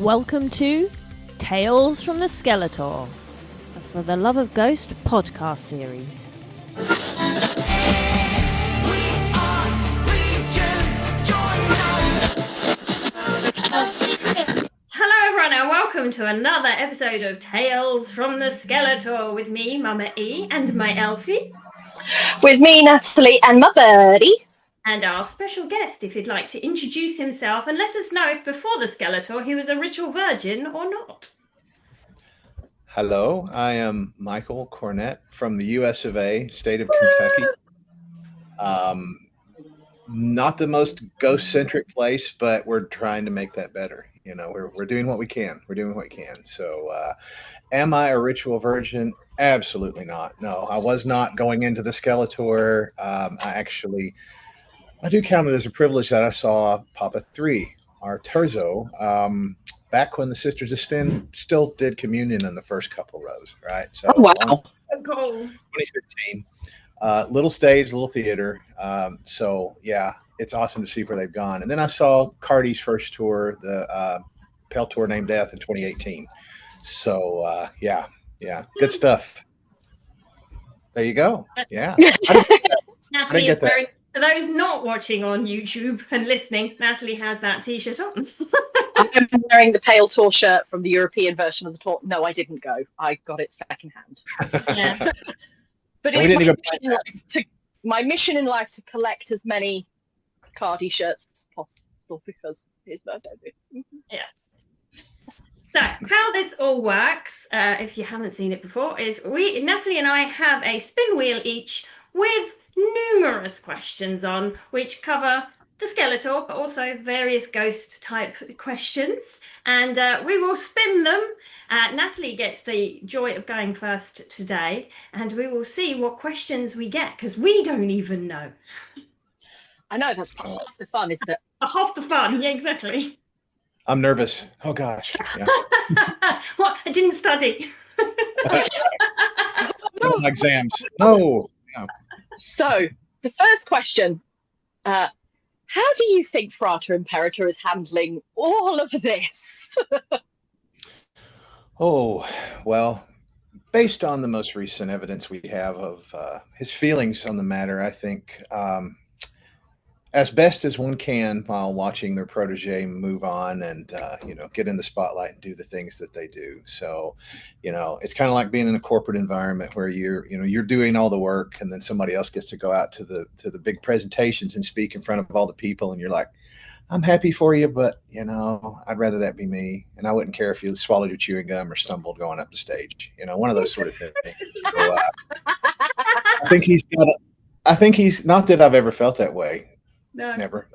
Welcome to Tales from the Skeletour, a For the Love of Ghost podcast series. Hello everyone and welcome to another episode of Tales from the Skeletour with me, Mama E, and my Elfie. With me, Natalie, and my birdie. And our special guest, if he'd like to introduce himself and let us know if before the Skeletour he was a ritual virgin or not. Hello, I am Michael Cornett from the US of A, state of Kentucky. Not the most ghost-centric place, but we're trying to make that better. You know, we're doing what we can. We're doing what we can. So, am I a ritual virgin? Absolutely not. No, I was not going into the Skeletour. I do count it as a privilege that I saw Papa 3, our Terzo, back when the Sisters of Sin still did communion in the first couple rows, right? So, wow. 2015. Little stage, little theater. So, yeah, it's awesome to see where they've gone. And then I saw Cardi's first tour, the Pale Tour Named Death in 2018. So, yeah, good stuff. There you go. Yeah. Natalie is wearing, for those not watching on YouTube and listening, Natalie has that t-shirt on. I'm wearing the Pale Tour shirt from the European version of the tour. No, I didn't go. I got it secondhand. Yeah. But it's my mission in life to collect as many Cardi shirts as possible because his birthday. Yeah. So how this all works, if you haven't seen it before, is Natalie and I have a spin wheel each with numerous questions on which cover the Skeletour, but also various ghost type questions, and we will spin them. Natalie gets the joy of going first today, and we will see what questions we get because we don't even know. I know, that's half the fun, isn't it? Half the fun, yeah, exactly. I'm nervous. Oh gosh. Yeah. What? I didn't study. No exams. No. Yeah. So the first question. How do you think Frata Imperator is handling all of this? Oh, well, based on the most recent evidence we have of his feelings on the matter, I think as best as one can while watching their protege move on and, get in the spotlight and do the things that they do. So, it's kind of like being in a corporate environment where you're doing all the work and then somebody else gets to go out to the big presentations and speak in front of all the people. And you're like, I'm happy for you, but, I'd rather that be me. And I wouldn't care if you swallowed your chewing gum or stumbled going up the stage, one of those sort of things. So, I think he's not that I've ever felt that way. No. Never.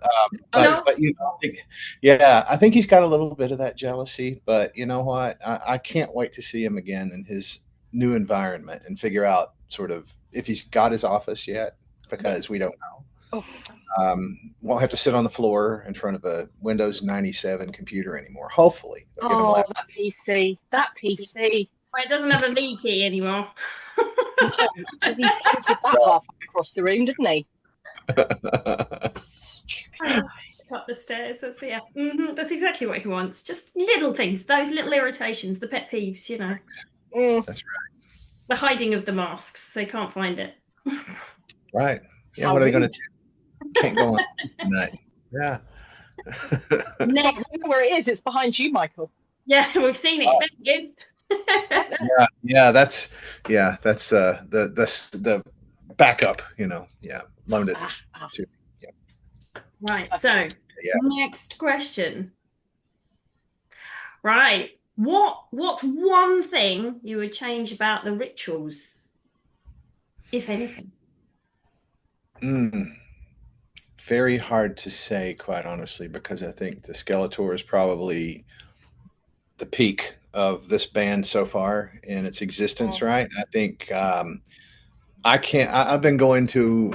But I think he's got a little bit of that jealousy, but you know what? I can't wait to see him again in his new environment and figure out sort of if he's got his office yet, because we don't know. Oh. Won't have to sit on the floor in front of a Windows 97 computer anymore. Hopefully. Oh, that PC. Well, it doesn't have a V key anymore. No, he counted that half across the room, didn't he? Up the stairs. That's that's exactly what he wants. Just little things, those little irritations, the pet peeves, That's right. The hiding of the masks, so you can't find it. Right. Yeah. What are they going to do? Can't go on tonight. Yeah. Next, where it is, it's behind you, Michael. Yeah, we've seen it. There it is. Yeah. That's the backup. Loaned it to. Yeah. Right. So, Next question. Right. What's one thing you would change about the rituals, if anything? Very hard to say, quite honestly, because I think the Skeletour is probably the peak of this band so far in its existence, right? I think I've been going to,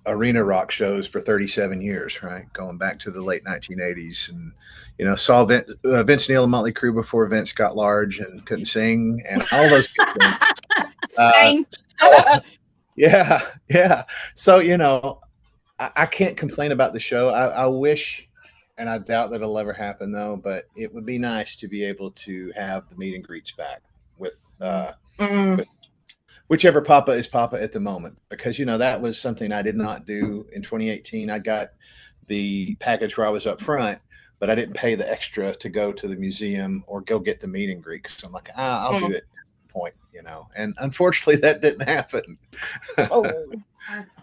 arena rock shows for 37 years, right? Going back to the late 1980s and, saw Vince Neil and Motley Crue before Vince got large and couldn't sing and all those good things. Yeah. So, I can't complain about the show. I wish and I doubt that it'll ever happen though. But it would be nice to be able to have the meet and greets back with Mm. with whichever Papa is Papa at the moment, because that was something I did not do in 2018. I got the package where I was up front, but I didn't pay the extra to go to the museum or go get the meet and greet. Because I'm like, I'll do Mm. it at the point. And unfortunately, that didn't happen. Oh.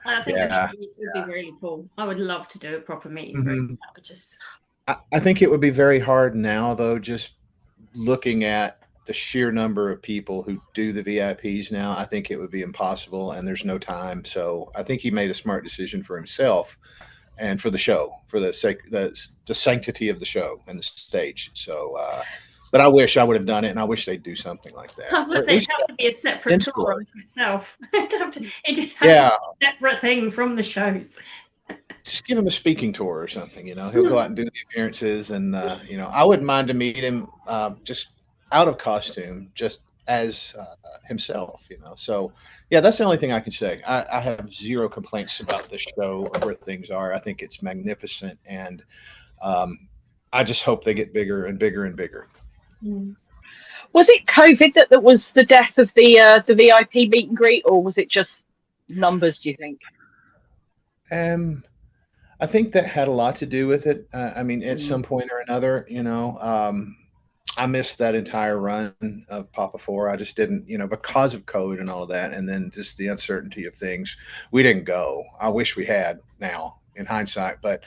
I think Yeah. it would be really cool. I would love to do a proper meet and greet. Mhm. That would just. I think it would be very hard now, though, just looking at the sheer number of people who do the VIPs now. I think it would be impossible, and there's no time. So I think he made a smart decision for himself and for the show, for the sake, the sanctity of the show and the stage. So, but I wish I would have done it, and I wish they'd do something like that. I was going to say, it'd have to be a separate tour unto itself. It just has to be a separate thing from the shows. Just give him a speaking tour or something. He'll go out and do the appearances, and I wouldn't mind to meet him just out of costume, just as himself. So yeah, that's the only thing I can say. I have zero complaints about this show or where things are. I think it's magnificent, and I just hope they get bigger and bigger and bigger. Was it COVID that was the death of the VIP meet and greet, or was it just numbers, do you think? I think that had a lot to do with it. I mean, at some point or another, I missed that entire run of Papa 4. I just didn't, because of COVID and all of that, and then just the uncertainty of things, we didn't go. I wish we had now in hindsight, but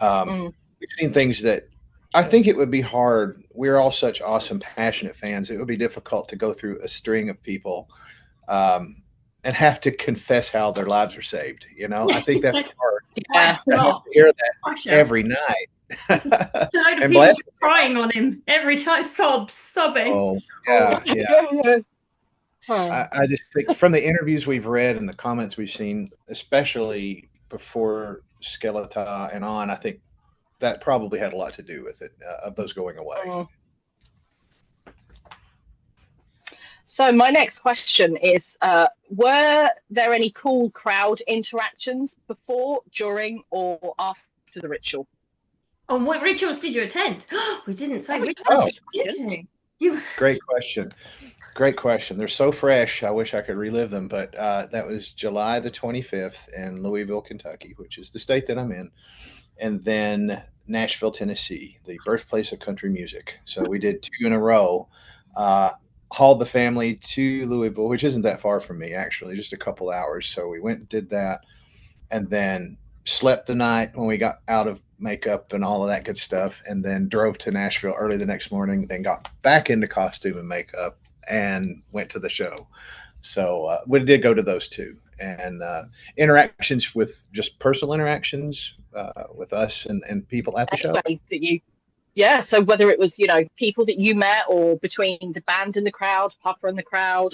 we've seen things that I think it would be hard. We're all such awesome, passionate fans. It would be difficult to go through a string of people and have to confess how their lives are saved. I think that's hard. Yeah. I have to hear that every night. And people crying on him every time, sobbing. Oh, yeah. I just think from the interviews we've read and the comments we've seen, especially before Skeletour and on, I think that probably had a lot to do with it, of those going away. So my next question is, were there any cool crowd interactions before, during, or after the ritual? Oh, what rituals did you attend? We didn't say which ones you went to. Great question. Great question. They're so fresh. I wish I could relive them, but that was July the 25th in Louisville, Kentucky, which is the state that I'm in. And then Nashville, Tennessee, the birthplace of country music. So we did 2 in a row. Hauled the family to Louisville, which isn't that far from me, actually, just a couple hours. So we went and did that, and then slept the night when we got out of makeup and all of that good stuff, and then drove to Nashville early the next morning, then got back into costume and makeup and went to the show. So we did go to those 2. And interactions with just personal interactions with us and people at the show. Yeah, so whether it was, people that you met or between the band and the crowd, Papa and the crowd.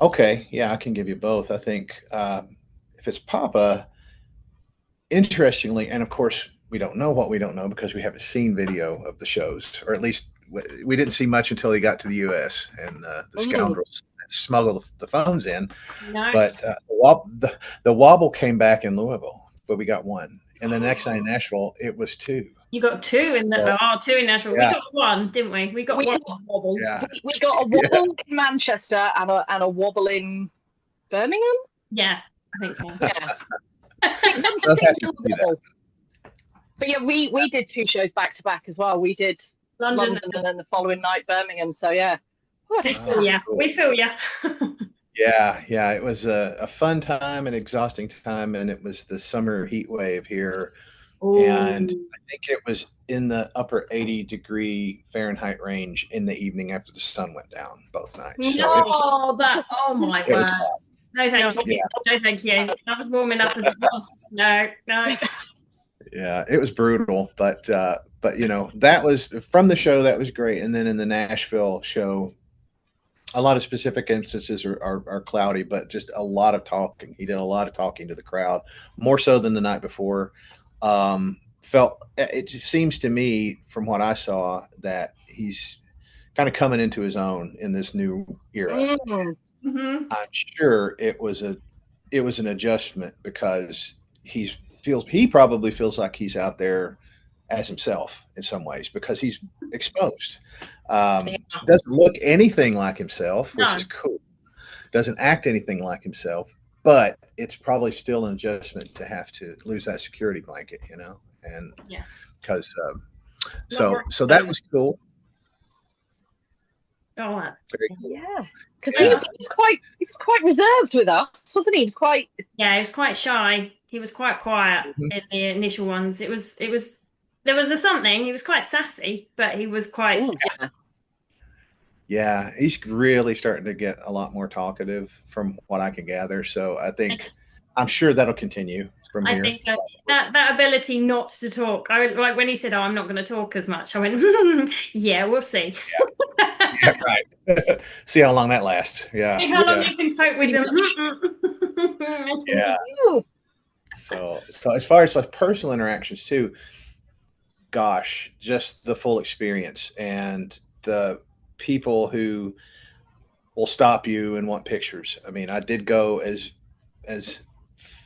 Okay, yeah, I can give you both. I think if it's Papa, interestingly, and of course, we don't know what we don't know because we haven't seen video of the shows, or at least we didn't see much until he got to the U.S. and the scoundrels smuggled the phones in. Nice. But the wobble came back in Louisville, but we got 1. And the next night in Nashville, it was 2. You got 2 in the 2 in Nashville. Yeah. We got 1, didn't we? We got 1 wobble. Yeah. We got a wobble in Manchester and a wobble in Birmingham. Yeah, I think so. Yeah. But yeah, we did 2 shows back to back as well. We did London and then the following night Birmingham. So yeah. We feel ya. We feel ya. Yeah. It was a fun time, an exhausting time, and it was the summer heat wave here. Ooh. And I think it was in the upper 80-degree Fahrenheit range in the evening after the sun went down both nights. Oh my word. No, thank you. Yeah. No, thank you. That was warm enough as it was. No. Yeah, it was brutal, but that was from the show. That was great. And then in the Nashville show, a lot of specific instances are cloudy, but just a lot of talking. He did a lot of talking to the crowd, more so than the night before. It seems to me from what I saw that he's kind of coming into his own in this new era. I'm sure it was an adjustment because he probably feels like he's out there as himself in some ways because he's exposed. Yeah. Doesn't look anything like himself, which is No. cool. Doesn't act anything like himself, but it's probably still an adjustment to have to lose that security blanket, and Yeah. because A lot more so that was cool. Oh, Very cool. Yeah, because Yeah. he was quite reserved with us, wasn't he? He was quite. yeah, he was quite shy. He was quite quiet Mhm. in the initial ones. There was a something. He was quite sassy, but he was quite. Oh, yeah. Yeah, he's really starting to get a lot more talkative from what I can gather. So I'm sure that'll continue from I here. think so. That ability not to talk. Like when he said, "Oh, I'm not going to talk as much." I went, "Yeah, we'll see." Yeah, right. See how long that lasts. Yeah, See how long yeah, you can cope with them. yeah. So as far as like personal interactions too, gosh, just the full experience and the people who will stop you and want pictures. I mean, I did go as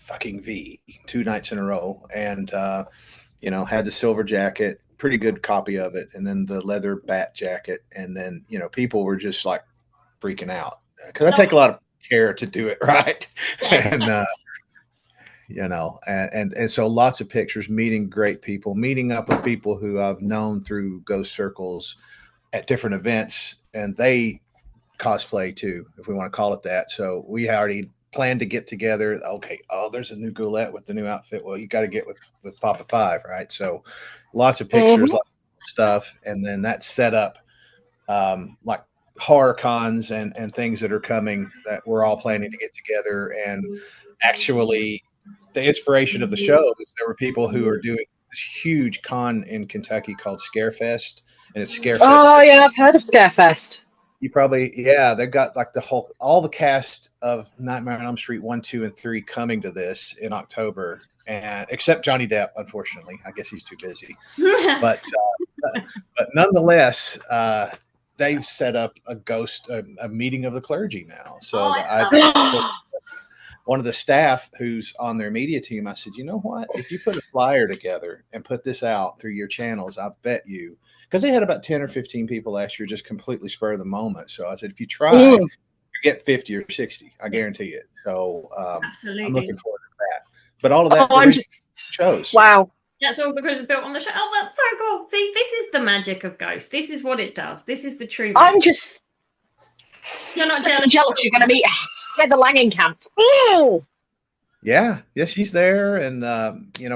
fucking V 2 nights in a row, and had the silver jacket, pretty good copy of it, and then the leather bat jacket, and then people were just like freaking out because I take a lot of care to do it right, Yeah. and and so lots of pictures, meeting great people, meeting up with people who I've known through ghost circles at different events, and they cosplay too, if we want to call it that. So we already planned to get together. Okay, oh, there's a new Goulette with the new outfit. Well, you got to get with Papa Five, right? So lots of pictures, Mhm. lots of stuff, and then that set up like horror cons and things that are coming that we're all planning to get together. And actually, the inspiration of the show is there were people who are doing this huge con in Kentucky called Scarefest, and it's Scarefest. Oh yeah, I've heard of Scarefest. You probably, yeah, they've got like all the cast of Nightmare on Elm Street 1, 2, and 3 coming to this in October, and except Johnny Depp, unfortunately, I guess he's too busy. But but nonetheless, they've set up a meeting of the clergy now. Oh, So I I love it. one of the staff who's on their media team, I said, you know what? If you put a flyer together and put this out through your channels, I bet you, because they had about 10 or 15 people last year just completely spur of the moment. So I said, if you try, Mm. you get 50 or 60. I guarantee it. So I'm Absolutely. looking forward to that. But all of that, Oh, the I'm reason just shows. wow. That's all because it's built on the show. Oh, that's so cool. See, this is the magic of Ghost. This is what it does. This is the true magic. I'm just You're not freaking jealous. jealous. You're going to meet Heather Langenkamp. Oh, Yeah, she's there, and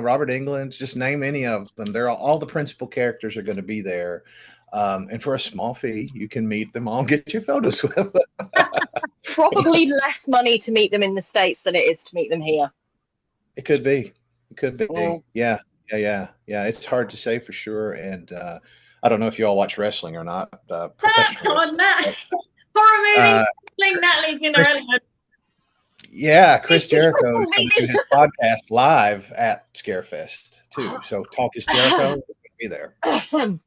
Robert England. Just name any of them. They're all the principal characters are going to be there, and for a small fee, you can meet them all, and get your photos with them. probably less money to meet them in the States than it is to meet them here. It could be. It could be. Mm. Yeah. It's hard to say for sure, and I don't know if you all watch wrestling or not. Professional Come on, wrestling. Nat. Horror movie. Uh, Wrestling. Natalie's in Chris, her element. yeah, Chris Jericho is going to do his podcast live at Scarefest too. So Talk is Jericho will be there. Yep.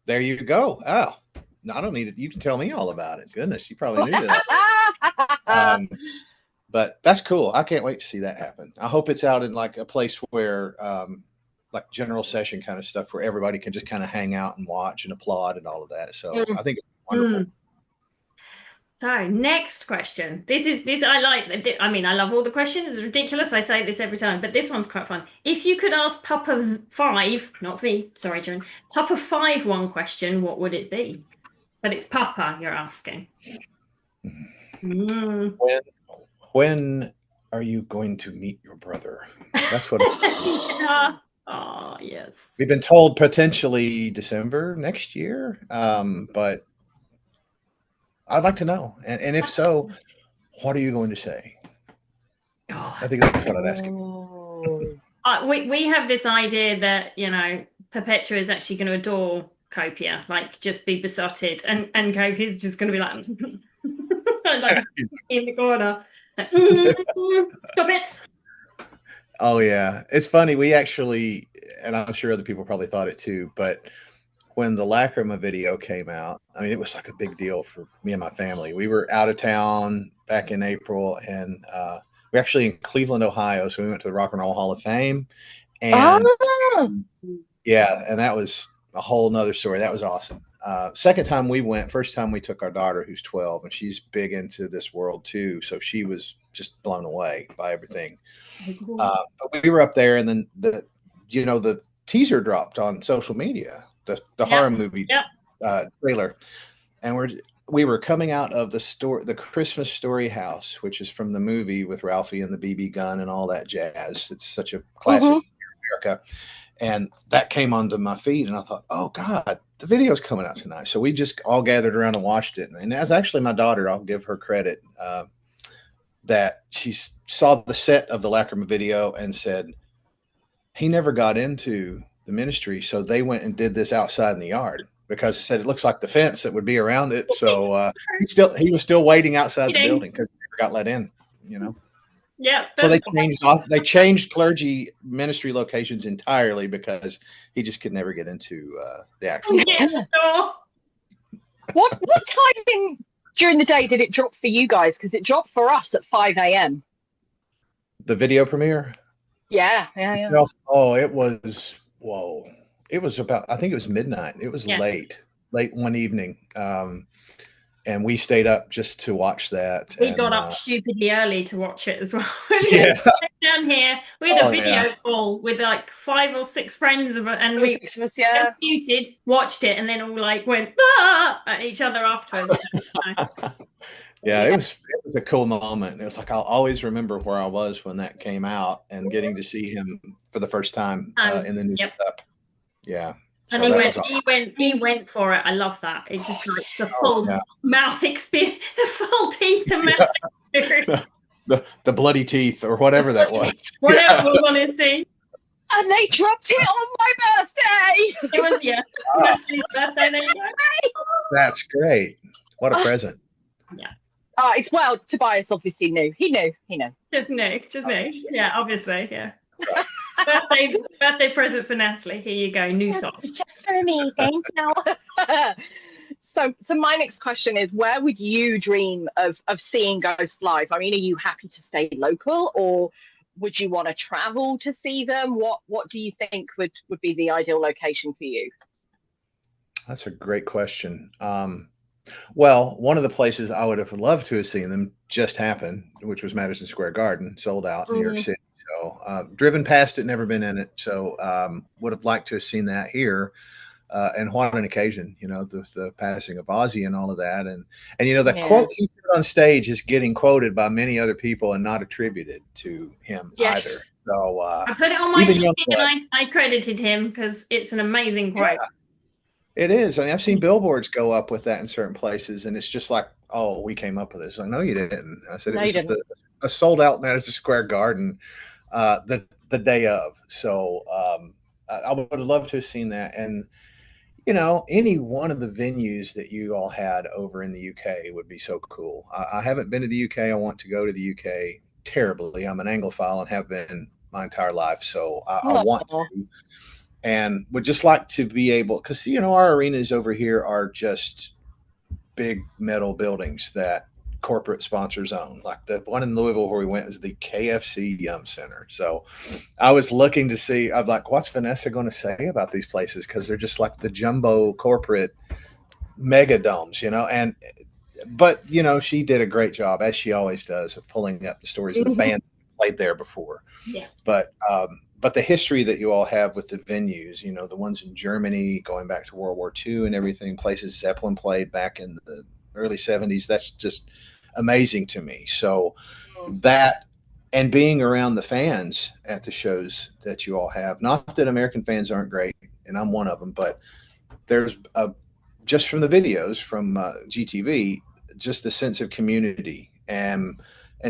There you go. Oh, no, I don't need it. You can tell me all about it. Goodness, you probably knew that. But that's cool. I can't wait to see that happen. I hope it's out in like a place where, like general session kind of stuff, where everybody can just kind of hang out and watch and applaud and all of that. So I think it's wonderful. So next question. This I like. I mean, I love all the questions. It's ridiculous. I say this every time, but this one's quite fun. If you could ask Papa Five, not V, sorry, John, Papa Five one question, what would it be? But it's Papa you're asking. When are you going to meet your brother? That's what. Yeah. Oh yes. We've been told potentially December next year, but I'd like to know. And if so, what are you going to say? Oh, I think that's what I'd ask him. we have this idea that Perpetua is actually going to adore Copia, like just be besotted, and Copia's just going to be like, like in the corner, like, stop it. Oh yeah, it's funny. We actually, and I'm sure other people probably thought it too, but when the Lacrima video came out, I mean, it was like a big deal for me and my family. We were out of town back in April, and we actually in Cleveland, Ohio. So we went to the Rock and Roll Hall of Fame, and Yeah, and that was a whole nother story. That was awesome. Second time we went, first time we took our daughter who's 12, and she's big into this world too. So she was just blown away by everything. But we were up there, and then the teaser dropped on social media, the Yep. horror movie Yep. trailer, and we were coming out of the Christmas Story house, which is from the movie with Ralphie and the BB gun and all that jazz. It's such a classic Mhm. America. And that came onto my feed, and I thought, oh God, the video's coming out tonight. So we just all gathered around and watched it. And that's actually my daughter. I'll give her credit that she saw the set of the Lacrima video and said he never got into the ministry, so they went and did this outside in the yard because he said it looks like the fence that would be around it. So he was still waiting outside the building because he never got let in. You know. Yeah. So they changed clergy ministry locations entirely because he just could never get into the actual place. What time during the day did it drop for you guys? Because it dropped for us at 5 a.m. The video premiere? Yeah. Oh, it was whoa. It was about I think it was midnight. It was late one evening. And we stayed up just to watch that. We got up stupidly early to watch it as well. Yeah. Down here, we had a video call with like 5 or 6 friends and we muted, watched it, and then all like went at each other afterwards. Yeah, it was a cool moment. It was like I'll always remember where I was when that came out and getting to see him for the first time in the new setup. Yeah. And he went for it. I love that. It just like the full mouth experience, the full teeth and mouth experience. the bloody teeth or whatever that was. Whatever was on his teeth. And they dropped it on my birthday. It was Natalie's birthday. There you go. That's great. What a present. Yeah. Tobias obviously knew. He knew. Just knew. Yeah, obviously. Yeah. birthday present for Natalie. Here you go. New socks. Just for me. Thank you. So my next question is, where would you dream of seeing ghosts live? I mean, are you happy to stay local, or would you want to travel to see them? What do you think would be the ideal location for you? That's a great question. Well, one of the places I would have loved to have seen them just happened, which was Madison Square Garden, sold out in New York City. So driven past it, never been in it. So would have liked to have seen that here. And what an occasion, the passing of Ozzy and all of that. And the quote he said on stage is getting quoted by many other people and not attributed to him either. So I put it on my sheet and I credited him because it's an amazing quote. Yeah, it is. I mean, I've seen billboards go up with that in certain places, and it's just like, oh, we came up with this. Like, no, you didn't. I said it was a sold out Madison Square Garden the day of. So I would have loved to have seen that. And any one of the venues that you all had over in the UK would be so cool. I haven't been to the UK. I want to go to the UK terribly. I'm an Anglophile and have been my entire life. So I want to, and would just like to be able, because, our arenas over here are just big metal buildings that corporate sponsors own. Like the one in Louisville where we went is the KFC Yum Center. So I was looking to see, I'm like, what's Vanessa going to say about these places? Because they're just like the jumbo corporate mega domes, but she did a great job, as she always does, of pulling up the stories of the bands played there before. Yeah. But the history that you all have with the venues, the ones in Germany going back to World War II and everything, places Zeppelin played back in the early 70s, that's just amazing to me. So that, and being around the fans at the shows that you all have, not that American fans aren't great, and I'm one of them, but there's just from the videos from GTV, just the sense of community and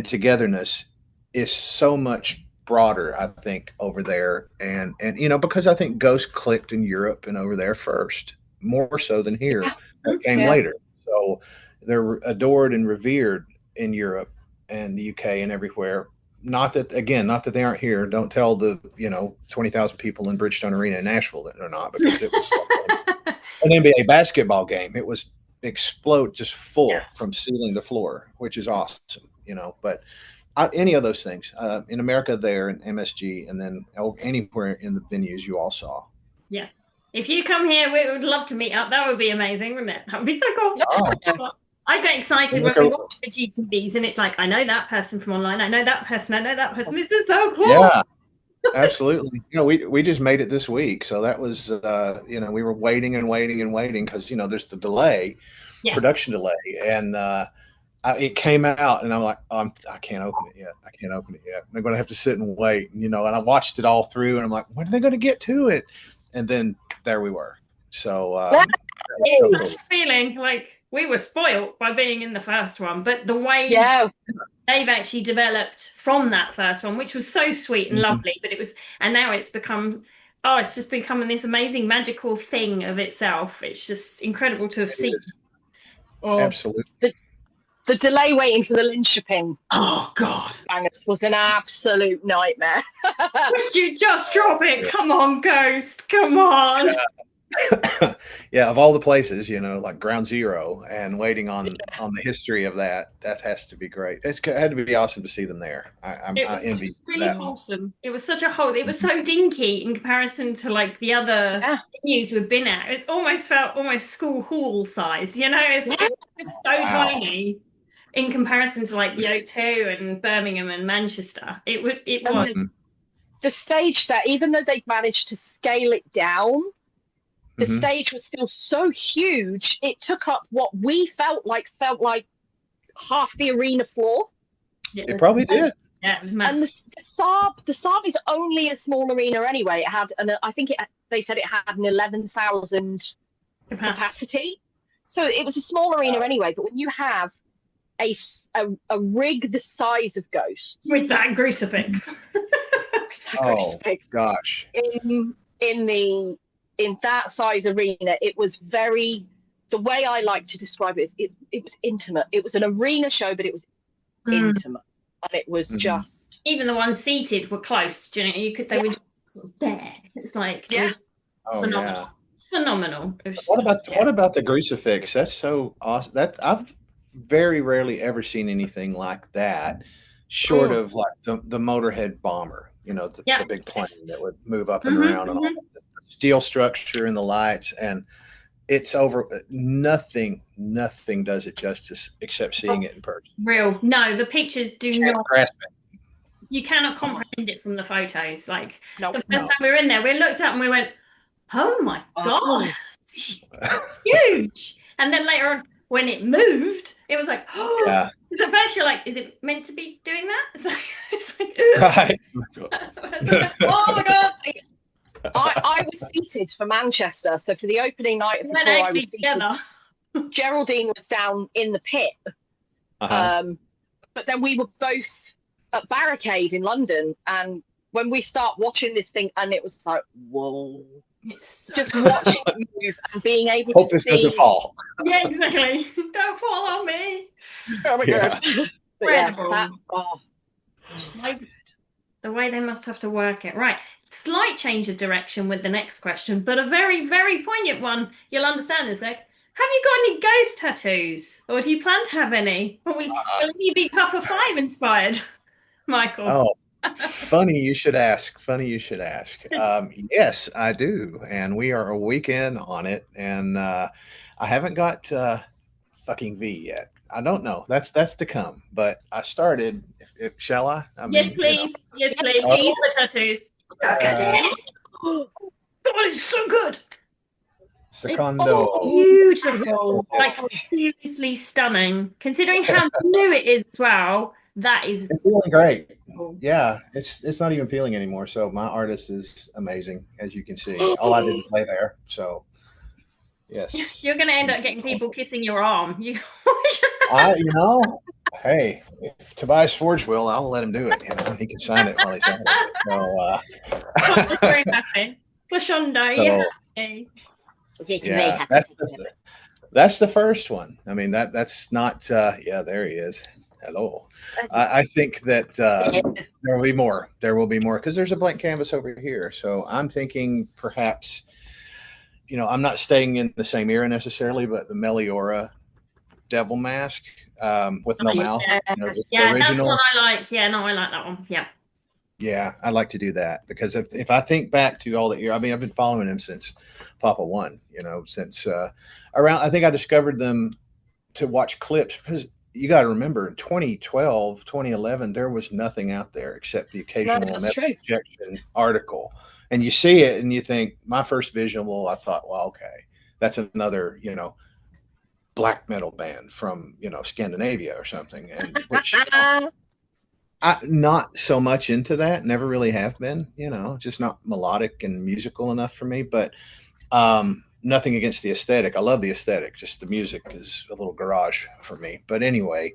togetherness is so much broader, I think, over there. And because I think Ghost clicked in Europe and over there first, more so than here. That came later. So they're adored and revered in Europe and the UK and everywhere. Not that they aren't here. Don't tell the 20,000 people in Bridgestone Arena in Nashville that they're not, because it was like an NBA basketball game. It was explode, just full from ceiling to floor, which is awesome. But any of those things in America, there in MSG, and then anywhere in the venues you all saw. Yeah. If you come here, we would love to meet up. That would be amazing, wouldn't it? That would be so cool. Oh, I get excited when look we over- watch the GTBs and it's like, I know that person from online. I know that person. I know that person. This is so cool. yeah, absolutely. We just made it this week, so that was we were waiting and waiting and waiting because there's the delay, Yes. production delay, and it came out, and I'm like, I can't open it yet. I can't open it yet. I'm going to have to sit and wait, and I watched it all through, and I'm like, when are they going to get to it? And then there we were. So It's so such a feeling like we were spoiled by being in the first one, but the way Yeah, they've actually developed from that first one, which was so sweet and cool. lovely, but and now it's become, it's just becoming this amazing magical thing of itself. It's just incredible to have It seen. is. mm. Absolutely. The delay waiting for the linchpin Oh God. bangers was an absolute nightmare. Would you just drop it? Come on, Ghost. Come on. Yeah, of all the places, like Ground Zero, and waiting on the history of that has to be great. It had to be awesome to see them there. It I was envy really that. wholesome. It was such a whole. It was so dinky in comparison to like the other Yeah. venues we've been at. It's almost felt almost school hall size. It was so Wow. tiny in comparison to like the O2 and Birmingham and Manchester. It was. The stage set, even though they've managed to scale it down, the Mhm. stage was still so huge. It took up what we felt like half the arena floor. Yeah, It probably did. Yeah, it was And massive. the Saab is only a small arena anyway. It had, I think they said it had an 11,000 capacity. So it was a small arena anyway. But when you have a rig the size of Ghosts With that crucifix. Oh gosh. in that size arena, it was very. The way I like to describe it is it was intimate. It was an arena show, but it was intimate, and it was just. Even the ones seated were close. Do they were just sort of there. It's like phenomenal. Phenomenal. What about the crucifix? That's so awesome. That I've very rarely ever seen anything like that, short of like the Motorhead bomber. The big plane that would move up and around, and all the steel structure and the lights, and it's over. Nothing does it justice except seeing it in person. Real. No, the pictures do not. Grasp it. You cannot comprehend it from the photos. Like No, the first time we were in there, we looked up and we went, "Oh my God, it's huge!" And then later on, when it moved, it was like, "Oh." Yeah. So at first you're like, "Is it meant to be doing that?" It's like Right. oh my God. I was seated for Manchester, so for the opening night of the tour, I was seated. Together. Geraldine was down in the pit, but then we were both at Barricade in London, and when we start watching this thing, and it was like, whoa. Just watching it move and being able Hope to this doesn't fall. Yeah, exactly. Don't fall on me. Oh my God. Incredible. The way they must have to work it. Right. Slight change of direction with the next question, but a very, very poignant one. You'll understand in a sec. Have you got any ghost tattoos? Or do you plan to have any? Or will you be Papa 5 inspired, Michael? Oh, funny you should ask. Yes, I do. And we are a weekend on it. And I haven't got fucking V yet. I don't know. That's to come. But I started. Shall I? Yes, please. Yes, please. All the tattoos. Look at it. God, it's so good. Secondo. Beautiful. Like seriously stunning. Considering how new it is as well. That is feeling great. Yeah, it's not even peeling anymore. So my artist is amazing, as you can see. All I did was play there. So yes. You're gonna end up getting people kissing your arm. Hey, if Tobias Forge will, I'll let him do it. He can sign it while he's at it. So very happy. Plashonda, yeah, that's the first one. I mean that's not there he is. Hello. I think that there will be more. There will be more because there's a blank canvas over here. So I'm thinking perhaps, I'm not staying in the same era necessarily, but the Meliora devil mask with no mouth. Yeah, that's one I like. Yeah, no, I like that one. Yeah. Yeah, I like to do that because if I think back to all the year, I mean, I've been following him since Papa One, since around, I think I discovered them to watch clips because you got to remember in 2012, 2011, there was nothing out there except the No, occasional that's metal true. injection article. And you see it and you think, my first visual, I thought, well, okay, that's another, black metal band from, Scandinavia or something. And which, I not so much into that, never really have been, just not melodic and musical enough for me. But nothing against the aesthetic. I love the aesthetic. Just the music is a little garage for me. But anyway,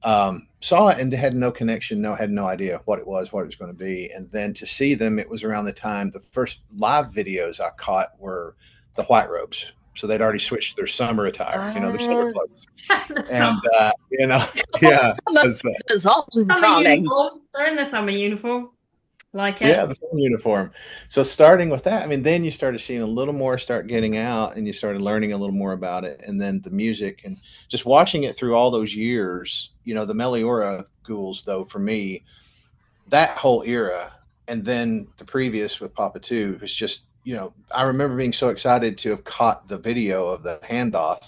saw it and had no connection, had no idea what it was, what it was going to be. And then to see them, it was around the time the first live videos I caught were the White Robes. So they'd already switched their summer attire, their summer clothes. The summer, And, yeah, Summer it is on, summer darling. uniform. They're in the summer uniform. Like it. yeah, the same uniform. So starting with that, I mean, then you started seeing a little more start getting out and you started learning a little more about it. And then the music and just watching it through all those years, the Meliora ghouls, though, for me, that whole era and then the previous with Papa 2 was just, I remember being so excited to have caught the video of the handoff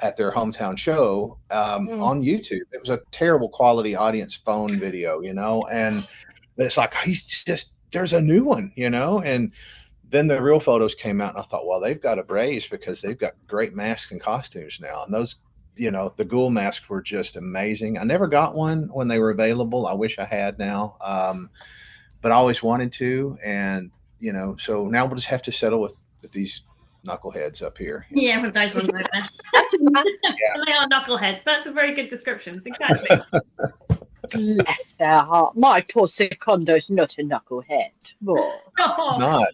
at their hometown show Mm. on YouTube. It was a terrible quality audience phone video, and it's like, there's a new one, and then the real photos came out and I thought, well, they've got a brace because they've got great masks and costumes now. And those, the ghoul masks were just amazing. I never got one when they were available. I wish I had now. But I always wanted to. And, so now we'll just have to settle with these knuckleheads up here. Yeah, with those ones like that. They are knuckleheads. That's a very good description. Exactly. Bless their heart. My poor Secondo's not a knucklehead. Oh. Not,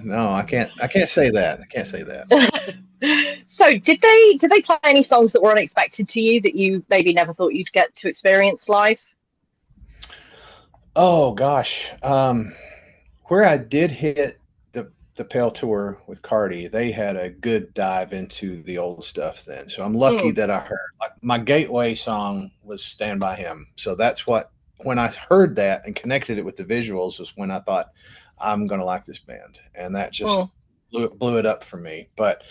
no, I can't say that. I can't say that. So did they play any songs that were unexpected to you that you maybe never thought you'd get to experience live? Oh gosh. Where I did hit the Pale Tour with Cardi, they had a good dive into the old stuff then. So I'm lucky that I heard, like, my gateway song was Stand By Him. So that's when I heard that and connected it with the visuals was when I thought I'm going to like this band. And that just blew it up for me. But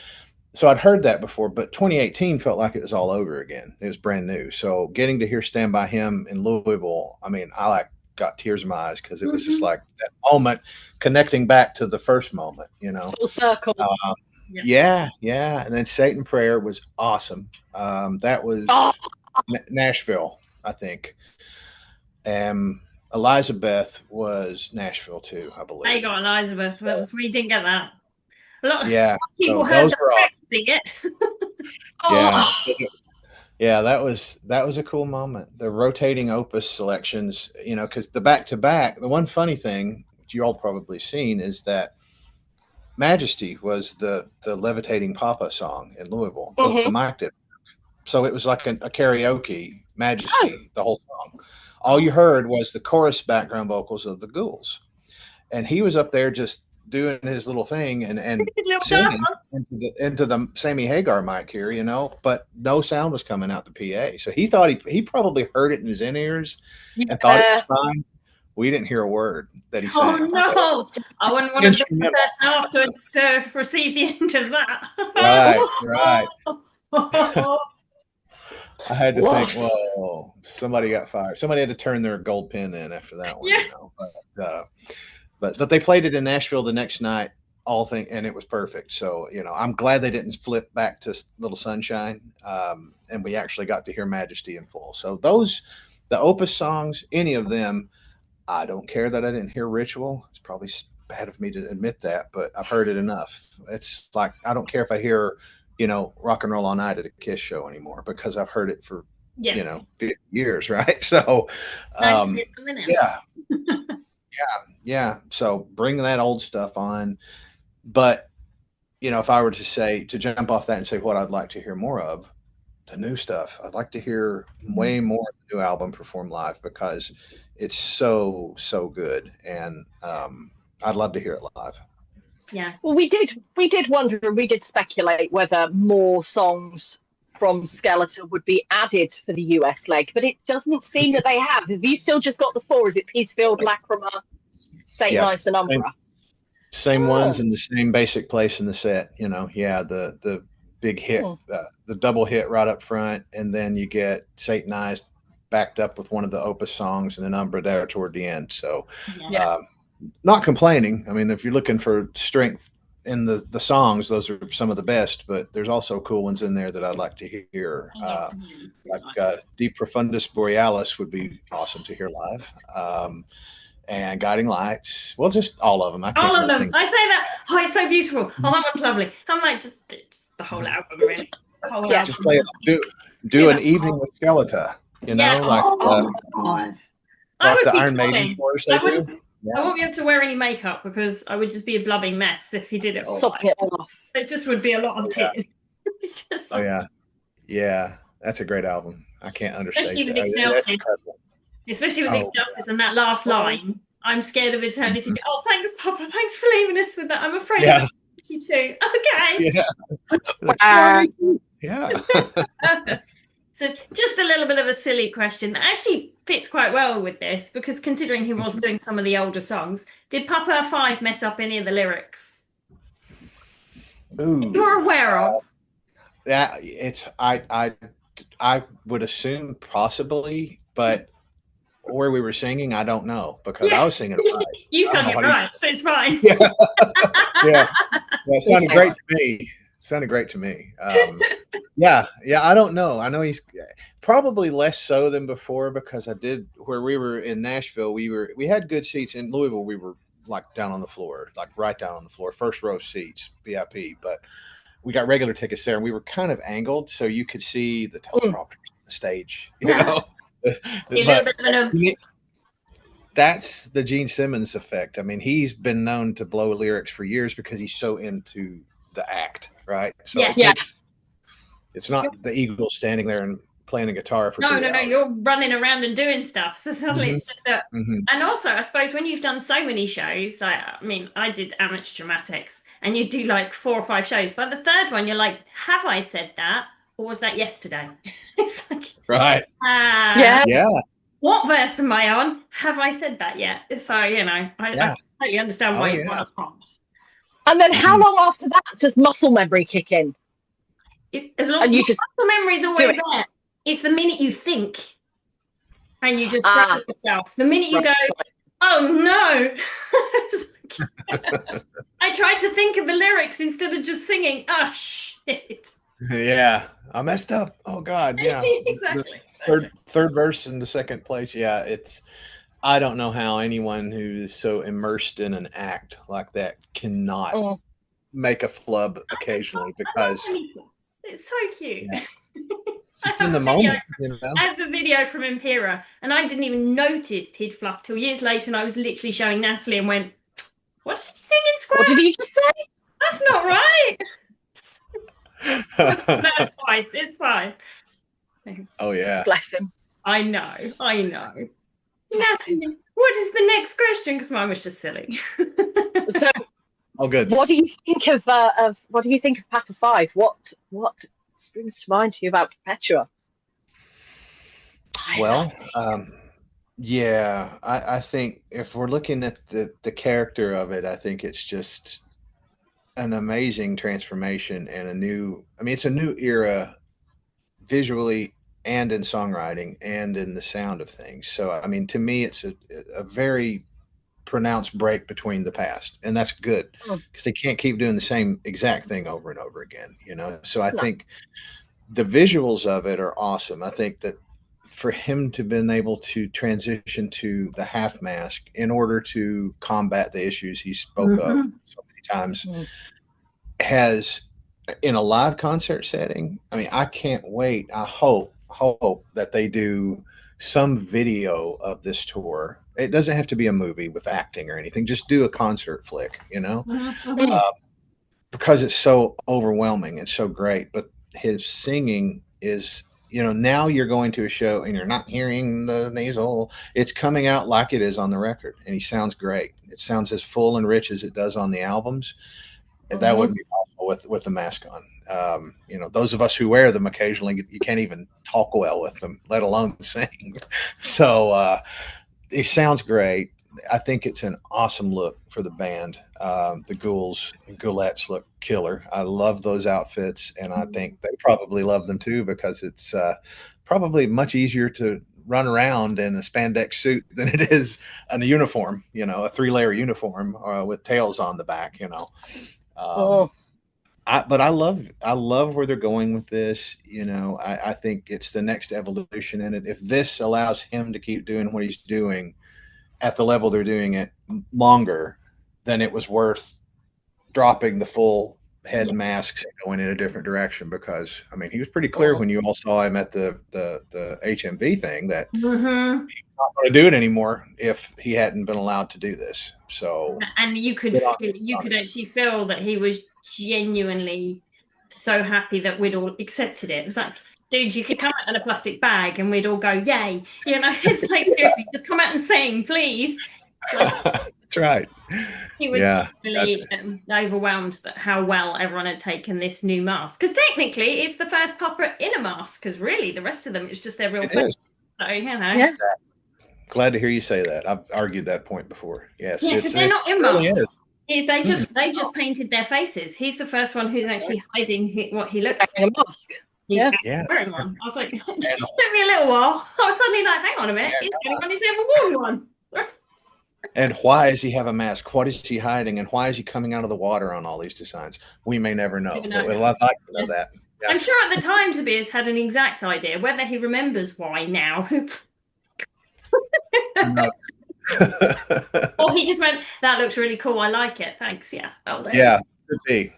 so I'd heard that before, but 2018 felt like it was all over again. It was brand new. So getting to hear Stand By Him in Louisville, I mean, I got tears in my eyes because it was just like that moment connecting back to the first moment, Full circle. Yeah. And then Satan Prayer was awesome. That was Nashville, I think. Elizabeth was Nashville too, I believe. They got Elizabeth, but we didn't get that. A lot of people so heard that it. Yeah. Yeah, that was a cool moment. The rotating opus selections, because the back to back. The one funny thing you all probably seen is that Majesty was the levitating Papa song in Louisville. The mic did, so it was like a karaoke Majesty, the whole song. All you heard was the chorus background vocals of the Ghouls, and he was up there just doing his little thing and singing into the Sammy Hagar mic here, but no sound was coming out the PA. So he thought he probably heard it in his in-ears and thought it was fine. We didn't hear a word that he sang. Oh no! I wouldn't want to be the person afterwards to receive the end of that. Right. I had to think, whoa, somebody got fired. Somebody had to turn their gold pen in after that one. Yeah. But they played it in Nashville the next night, and it was perfect. So, I'm glad they didn't flip back to Little Sunshine, and we actually got to hear Majesty in full. So the Opus songs, any of them, I don't care that I didn't hear Ritual. It's probably bad of me to admit that, but I've heard it enough. It's like, I don't care if I hear, Rock and Roll All Night at a Kiss show anymore because I've heard it for, 50 years, right? So, yeah. So bring that old stuff on. But, if I were to jump off that and say what I'd like to hear more of, the new stuff. I'd like to hear way more of the new album performed live because it's so good. And I'd love to hear it live. Yeah. Well, we did wonder, we did speculate whether more songs from Skeletour would be added for the US leg, but it doesn't seem that they have. Have you still just got the 4? Is it Peacefield, Lacrima, Yeah, Satanized and same, Umbra. same ones Oh. in the same basic place in the set. Yeah, the big hit, Hmm. the double hit right up front, and then you get Satanized backed up with one of the Opus songs and an Umbra there toward the end. So, Yeah. Yeah. not complaining. I mean, if you're looking for strength in the songs, those are some of the best. But there's also cool ones in there that I'd like to hear. I love him. Like De Profundis Borealis would be awesome to hear live. And Guiding Lights. Well, just all of them. I can't All of really them. sing. I say that. Oh, it's so beautiful. Oh, that one's lovely. I'm like, just the whole album, really. The whole Yeah. Just album. play it. Do an evening with Skeleta. Yeah. Like Oh my God. I like would the be Iron Maiden sobbing. chorus I they wouldn't. do. I Yeah. won't be able to wear any makeup because I would just be a blubbing mess if he did it all. Sopping it all off. It just would be a lot of Yeah. tears. It's just Oh yeah. Yeah. That's a great album. I can't understate especially with that. That's Excelsis. incredible. Especially with Oh, Excelsis and that last line. I'm scared of eternity. Mhm. Oh, thanks, Papa. Thanks for leaving us with that. I'm afraid Yeah. of eternity too. Okay. Yeah. Like, Wow. yeah. So just a little bit of a silly question that actually fits quite well with this because considering he was doing some of the older songs, did Papa 5 mess up any of the lyrics? Ooh. You're aware of? That it's I would assume possibly, but where we were singing, I don't know because I was singing it right. You I don't sung know it what he- right, so it's fine. Yeah. Yeah. It sounded great to me. Sounded great to me. Yeah, I don't know. I know he's probably less so than before because I did where we were in Nashville. We had good seats in Louisville. We were like down on the floor, like right down on the floor, first row seats, VIP. But we got regular tickets there, and we were kind of angled so you could see the teleprompter on the stage. You know, A little bit of an that's the Gene Simmons effect. I mean, he's been known to blow lyrics for years because he's so into the act, right? So Yeah. it takes. It's not the Eagle standing there and playing a guitar for 2 hours. No. You're running around and doing stuff. So suddenly it's just that. Mhm. And also, I suppose when you've done so many shows, I mean, I did amateur dramatics, and you do like 4 or 5 shows. By the third one, you're like, have I said that, or was that yesterday? It's like, Right. Yeah. what verse am I on? Have I said that yet? So I totally understand why you want a prompt. And then how long after that does muscle memory kick in? As long And you as just the memory's always it. there. It's the minute you think and you just grab yourself. The minute you go, oh no. I tried to think of the lyrics instead of just singing. Oh shit. Yeah, I messed up. Oh God, yeah. Exactly. Third verse in the second place. Yeah, it's. I don't know how anyone who's so immersed in an act like that cannot make a flub occasionally because it's so cute. Yeah. Just in the moment, I have the video from Impera, and I didn't even notice he'd fluffed till years later, and I was literally showing Natalie and went, "What did you sing in Square? What did you just say? That's not right." That's twice. It's fine. Oh yeah. Bless him. I know. Natalie, what is the next question? Because mine was just silly. So, oh, good. What do you think of what do you think of Papa 5? What springs to mind to you about Perpetua? Well, yeah, I think if we're looking at the character of it, I think it's just an amazing transformation and it's a new era visually and in songwriting and in the sound of things. So, I mean, to me, it's a very pronounced break between the past, and that's good because they can't keep doing the same exact thing over and over again, So I think the visuals of it are awesome. I think that for him to been able to transition to the half mask in order to combat the issues he spoke of so many times has in a live concert setting. I mean, I can't wait. I hope that they do some video of this tour. It doesn't have to be a movie with acting or anything. Just do a concert flick, because it's so overwhelming and so great. But his singing is, now you're going to a show and you're not hearing the nasal. It's coming out like it is on the record, and he sounds great. It sounds as full and rich as it does on the albums. That wouldn't be possible with the mask on. Those of us who wear them occasionally, you can't even talk well with them, let alone sing. So it sounds great. I think it's an awesome look for the band. The Ghoulettes look killer. I love those outfits, and I think they probably love them too because it's probably much easier to run around in a spandex suit than it is in a uniform. You know, a 3-layer uniform with tails on the back. You know. Oh, But I love where they're going with this. You know, I think it's the next evolution in it. If this allows him to keep doing what he's doing at the level they're doing it longer, then it was worth dropping the full head Yeah. masks and going in a different direction. Because I mean, he was pretty clear oh. when you all saw him at the HMV thing that Mm-hmm. he's not going to do it anymore if he hadn't been allowed to do this. So And you could good on feel, you could actually feel that he was genuinely so happy that we'd all accepted it. It was like, dude, you could come out in a plastic bag and we'd all go, yay. You know, it's like, seriously, just come out and sing, please. Like, that's right. he was Yeah. really overwhelmed at how well everyone had taken this new mask. Because technically, it's the first puppet in a mask, because really, the rest of them, it's just their real It face. is. So, you know. Yeah. Glad to hear you say that. I've argued that point before. Yes, Yeah, because they're not in really masks. is. They just painted their faces. He's the first one who's actually hiding what he looks like. Wearing a mask. He's Yeah. Yeah. wearing one. I was like, it took me a little while. I was suddenly like, hang on a minute, he's the only one who's ever worn one. And why does he have a mask? What is he hiding? And why is he coming out of the water on all these designs? We may never know. Never know. But I'd like to know that. Yeah. I'm sure at the time Tobias had an exact idea. Whether he remembers why now. No. Or he just went, that looks really cool, I like it, thanks. Yeah, well done. Yeah, could be.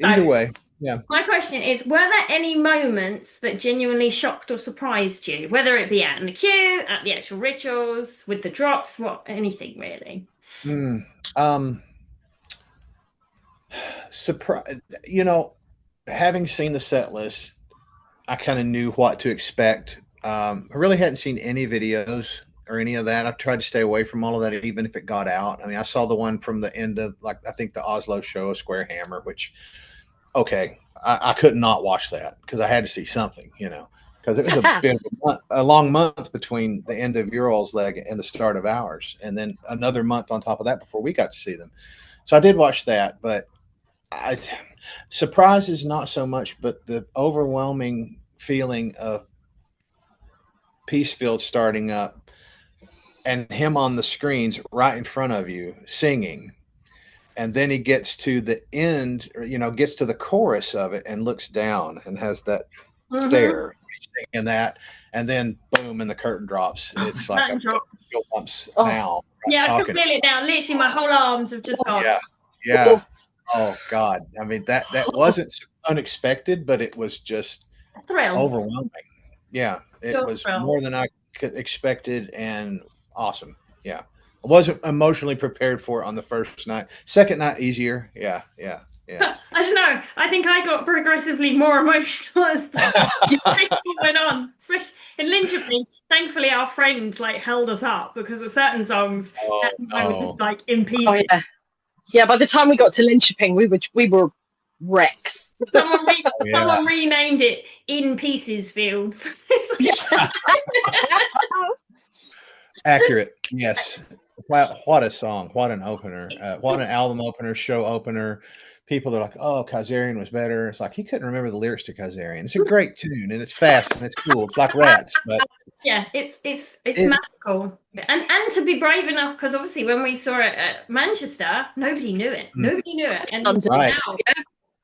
Either So, way. Yeah. my question is, were there any moments that genuinely shocked or surprised you? Whether it be out in the queue, at the actual rituals, with the drops, anything really? Surprise. You know, having seen the set list, I kind of knew what to expect. I really hadn't seen any videos or any of that. I tried to stay away from all of that, even if it got out. I mean, I saw the one from the end of, like, I think the Oslo show of Square Hammer, which, okay, I could not watch that because I had to see something, you know, because it was a long month between the end of your all's leg and the start of ours, and then another month on top of that before we got to see them. So I did watch that, but surprises not so much, but the overwhelming feeling of Peacefield starting up and him on the screens right in front of you singing, and then he gets to the end, or, you know, gets to the chorus of it and looks down and has that stare. He's singing that, and then boom, and the curtain drops. It's like a bumps now. Yeah, I can feel it now. Literally, my whole arms have just gone. Yeah. Oh God. I mean, that wasn't unexpected, but it was just overwhelming. Yeah, it was more than I could expected, and awesome. Yeah, I wasn't emotionally prepared for it on the first night. Second night, easier. Yeah. I don't know. I think I got progressively more emotional as the went on. Especially in Linköping, thankfully our friend held us up because of certain songs I was just in pieces. Oh, yeah. Yeah, by the time we got to Linköping, we were wrecks. Someone renamed it In Pieces Fields. Accurate. Yes. What a song. What an opener. What an album opener, show opener. People are like, oh, Kazarian was better. It's like he couldn't remember the lyrics to Kazarian. It's a great tune, and it's fast, and it's cool. It's like Rats. But yeah, it's magical. And to be brave enough, because obviously when we saw it at Manchester, nobody knew it. Nobody knew it. And now,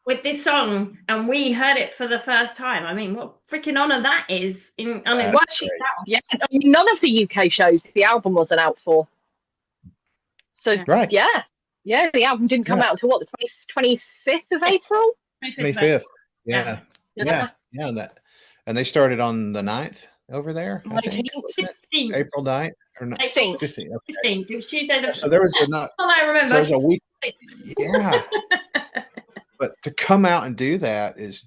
with this song, and we heard it for the first time. I mean, what freaking honor that is! Yeah, I mean, none of the UK shows the album wasn't out for. So yeah, the album didn't come out until what, the 25th of April? 25th. Yeah. And they started on the 9th over there. 15th. April 9th or 15th. 15th. Okay. 15th. It was Tuesday the. So there was I remember. So there was a week. Yeah. But to come out and do that is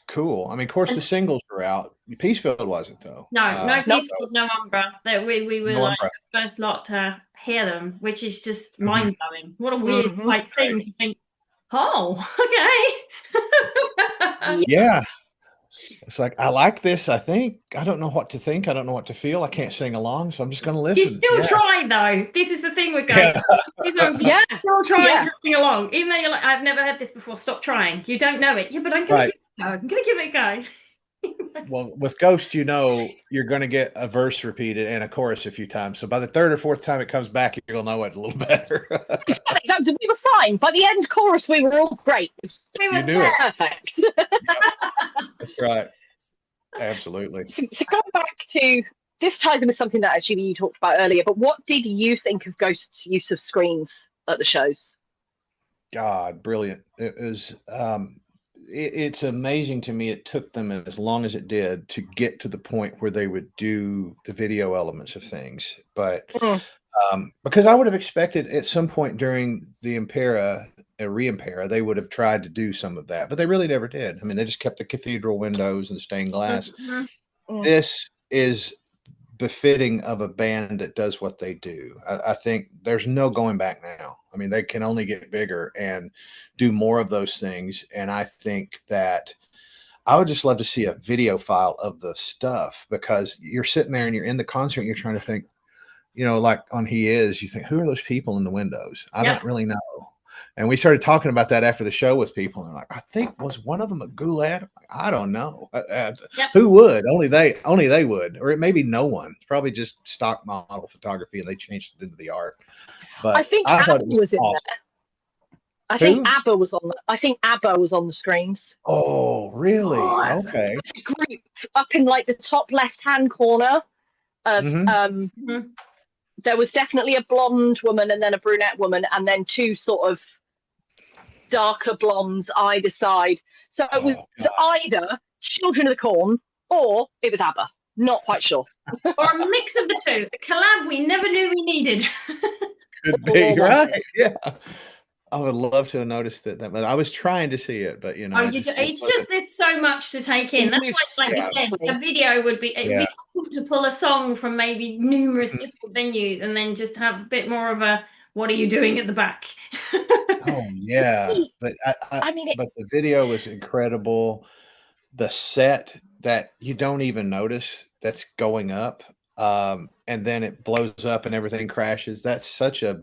cool. I mean, of course, the singles were out. Peacefield wasn't, though. No Peacefield, no Umbra. We were the first lot to hear them, which is just mind blowing. What a weird thing to think. Oh, okay. Yeah. It's like, I like this. I think I don't know what to think. I don't know what to feel. I can't sing along, so I'm just going to You listen. still Yeah, try though. This is the thing with guys. yeah. Sometimes you Yeah, still trying yeah. to sing along, even though you're like, I've never heard this before. Stop trying. You don't know it. Yeah, but I'm gonna Right. give it a go. I'm gonna give it a go. Well, with Ghost, you're going to get a verse repeated and a chorus a few times. So by the third or fourth time it comes back, you'll know it a little better. We were fine. By the end chorus, we were all great. We You were knew it. there. Perfect. Yep, that's right. Absolutely. So going back to this ties in with something that actually you talked about earlier, but what did you think of Ghost's use of screens at the shows? God, brilliant. It's amazing to me it took them as long as it did to get to the point where they would do the video elements of things. But Mm, because I would have expected at some point during the Re-Impera, they would have tried to do some of that, but they really never did. I mean, they just kept the cathedral windows and stained glass. Mhm. mm. This is befitting of a band that does what they do. I think there's no going back now. I mean, they can only get bigger and do more of those things. And I think that I would just love to see a video file of the stuff because you're sitting there and you're in the concert and you're trying to think, like on He Is, you think, who are those people in the windows? I Yep. don't really know. And we started talking about that after the show with people, and they're like, I think was one of them a Goulet? I don't know. Yep. Who would? Only they would, or it may be no one. It's probably just stock model photography, and they changed it into the art. I But think I ABBA thought it was was in awesome. there. I think Who? ABBA was on. I think ABBA was on the screens. Oh, really? Oh, Okay. It's a group up in like the top left-hand corner of. Hmm. mhm. There was definitely a blonde woman and then a brunette woman, and then two sort of darker blondes either side. So it was Oh, God. either Children of the Corn or it was ABBA. Not quite sure. Or a mix of the two. A collab we never knew we needed. Could All be right. wanted. Yeah. I would love to have noticed it. But I was trying to see it, but Oh, it it's just wasn't. there's so much to take in. It That's moves why, like you Yeah. so said, a quickly. video would be it'd Yeah. be cool to pull a song from maybe numerous Mhm. different venues and then just have a bit more of a what are you doing at the back? Oh yeah, I mean, but the video was incredible. The set that you don't even notice that's going up, and then it blows up and everything crashes. That's such a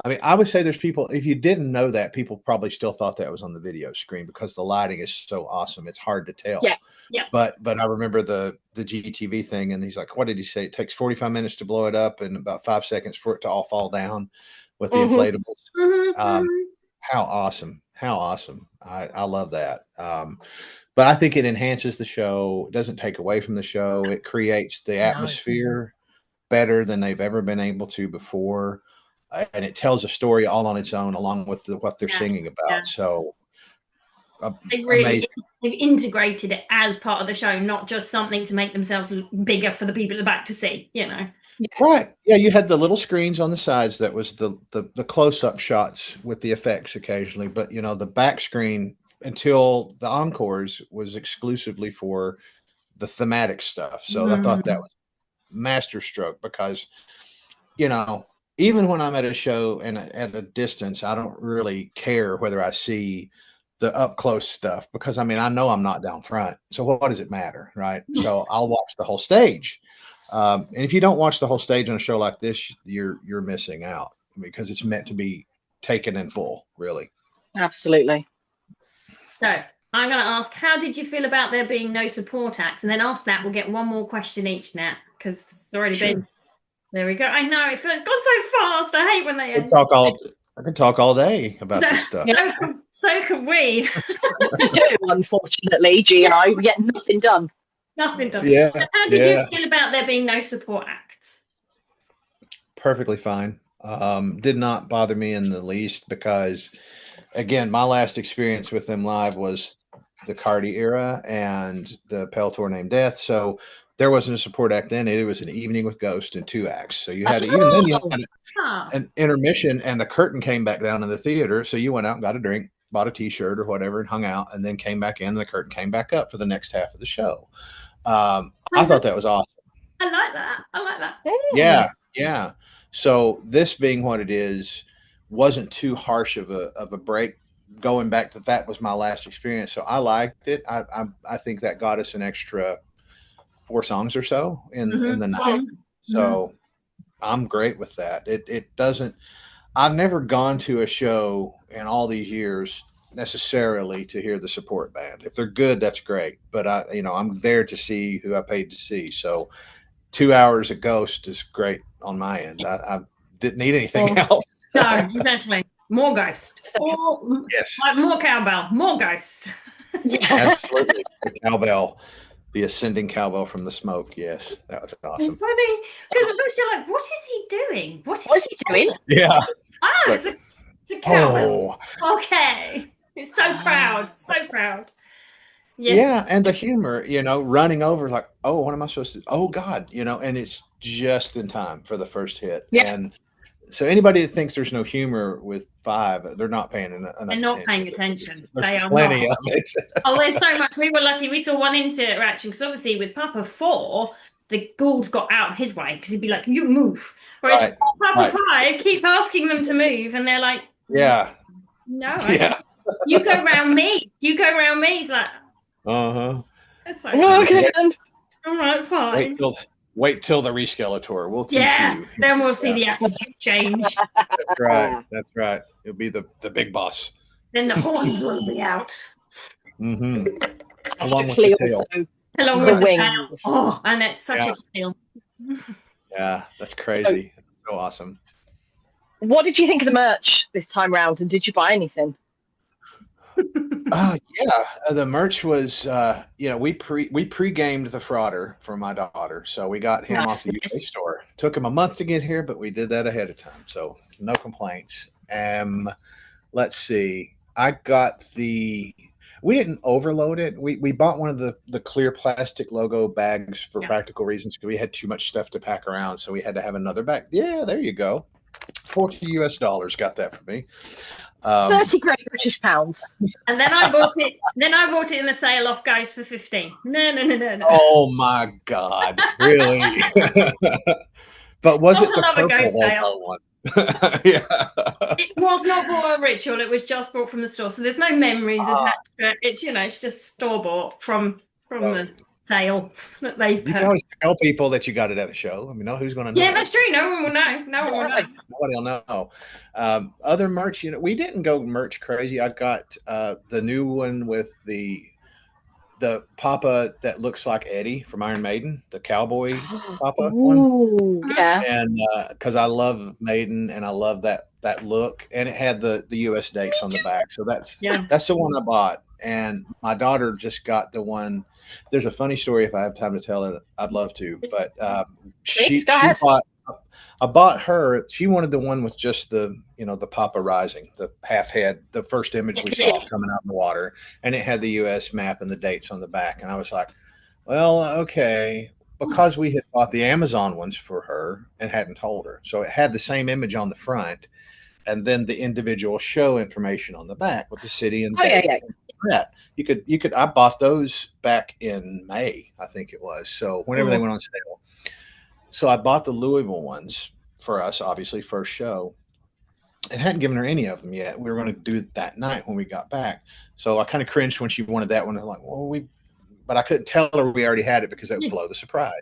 I mean, I would say there's people if you didn't know that, people probably still thought that was on the video screen because the lighting is so awesome. It's hard to yeah. tell. Yeah. But I remember the GTV thing, and he's like, "What did he say? It takes 45 minutes to blow it up and about 5 seconds for it to all fall down with the Mm-hmm. inflatables." Um, Mm-hmm. how awesome! How awesome! I love that. But I think it enhances the show. It doesn't take away from the show. It creates the No. atmosphere better than they've ever been able to before, and it tells a story all on its own, along with what they're Yeah. singing Yeah. about. So They've amazing. integrated it as part of the show, not just something to make themselves bigger for the people at the back to see, Yeah. Right. Yeah, you had the little screens on the sides that was the close-up shots with the effects occasionally, but the back screen until the encores was exclusively for the thematic stuff. So I thought that Mm. was masterstroke because, you know, even when I'm at a show and at a distance, I don't really care whether I see the up close stuff because I mean I know I'm not down front, so what does it matter, right? So I'll watch the whole stage, and if you don't watch the whole stage on a show like this, you're missing out because it's meant to be taken in full, really. Absolutely. So I'm going to ask, how did you feel about there being no support acts? And then after that, we'll get one more question each now because it's already Sure. been. There we go. I know it's gone so fast. I hate when they I end. could talk all day about So, this stuff. Yeah. so could we. We do, unfortunately, Gio. We get nothing done. Nothing done. Yeah, So how did you feel about there being no support acts? perfectly fine. Did not bother me in the least because, again, my last experience with them live was the Cardi era and the Peltor Named Death. So there wasn't a support act then. It was an evening with Ghost and two acts. So you had even then you had Ah, an intermission and the curtain came back down in the theater. So you went out and got a drink, bought a T-shirt or whatever, and hung out, and then came back in. And the curtain came back up for the next half of the show. I thought that was awesome. I like that. I like that. Yeah, yeah. So this being what it is, wasn't too harsh of a break going back to that was my last experience, so I liked it. I think that got us an extra 4 songs or so in the night. So I'm great with that. It doesn't. I've never gone to a show in all these years necessarily to hear the support band. If they're good, that's great. But I'm there to see who I paid to see. So 2 hours of Ghost is great on my end. I didn't need anything else. No, exactly. More Ghost. Or Yes. more cowbell. More Ghost. Absolutely. The cowbell, the ascending cowbell from the smoke. Yes, that was awesome. It's funny because at first you're like, what is he doing? What is he doing? Yeah. Oh, it's a cowbell. Oh. Okay. It's so proud. So proud. Yes. Yeah, and the humor, running over like, oh, what am I supposed to do? Oh God, and it's just in time for the first hit. Yeah. And so anybody that thinks there's no humor with 5, they're not paying enough They're not paying attention. There's They are plenty not. of it. Oh, there's so much. We were lucky. We saw one interaction because obviously with Papa 4, the ghouls got out his way because he'd be like, "You move," whereas Papa 5 keeps asking them to move, and they're like, "Yeah, no, you go round me. You go round me." He's like, It's like, okay. All right, fine. Wait till the Skeletour. We'll teach you. Then we'll see the attitude change. That's right. That's right. It'll be the big boss. Then the horns will be out. Mm-hmm. Along with the tail. Along with the tail. Oh, and it's such a tail. Yeah, that's crazy. So awesome. What did you think of the merch this time round, and did you buy anything? The merch was we pre-gamed the Frauder for my daughter, so we got him off the UK store. Took him a month to get here, but we did that ahead of time, so no complaints. Let's see, we didn't overload it. We bought one of the clear plastic logo bags for practical reasons because we had too much stuff to pack around, so we had to have another bag. Yeah, there you go. $40 got that for me. 30 great British pounds. And then I bought it. Then I bought it in the sale off Ghost for 15. No. Oh my God! Really? But was it the purple logo one? Yeah. It was not bought at Ritual. It was just bought from the store. So there's no memories attached to it. It's just store bought from the sale that they put. You can always tell people that you got it at a show. I mean, who's going to know? Yeah, that's true. No one will know. Nobody will know. Other merch, we didn't go merch crazy. I got the new one with the Papa that looks like Eddie from Iron Maiden, the cowboy Papa one. Yeah. And because I love Maiden and I love that look, and it had the US dates on the back. So that's the one I bought. And my daughter just got the one. There's a funny story. If I have time to tell it, I'd love to. But I bought her. She wanted the one with just the Papa rising, the half head, the first image we saw coming out of the water, and it had the U.S. map and the dates on the back. And I was like, well, okay, because we had bought the Amazon ones for her and hadn't told her, so it had the same image on the front, and then the individual show information on the back with the city and date. That you could I bought those back in May, I think it was, so whenever they went on sale. So I bought the Louisville ones for us, obviously first show, and hadn't given her any of them yet. We were going to do it that night when we got back, so I kind of cringed when she wanted that one. I'm like, well, but I couldn't tell her we already had it because that would blow the surprise,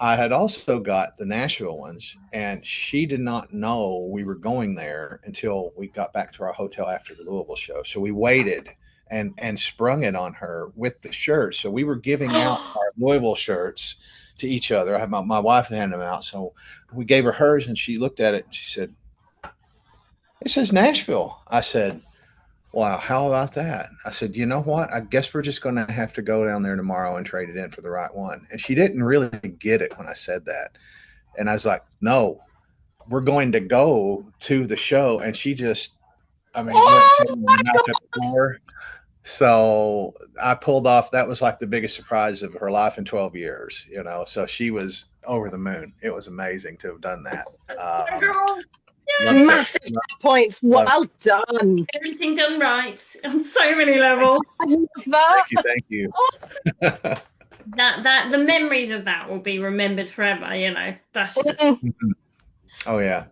I had also got the Nashville ones, and she did not know we were going there until we got back to our hotel after the Louisville show. So we waited and sprung it on her with the shirts. So we were giving out our Louisville shirts to each other. I had my wife handed them out. So we gave her hers, and she looked at it and she said, "It says Nashville." I said, "Wow, how about that?" I said, "You know what? I guess we're just going to have to go down there tomorrow and trade it in for the right one." And she didn't really get it when I said that. And I was like, "No, we're going to go to the show." And she just, went mouth at the floor. So I pulled off. That was like the biggest surprise of her life in 12 years, So she was over the moon. It was amazing to have done that. Massive points. Well done. Everything done right on so many levels. I love that. Thank you. That the memories of that will be remembered forever. That's just. Oh yeah.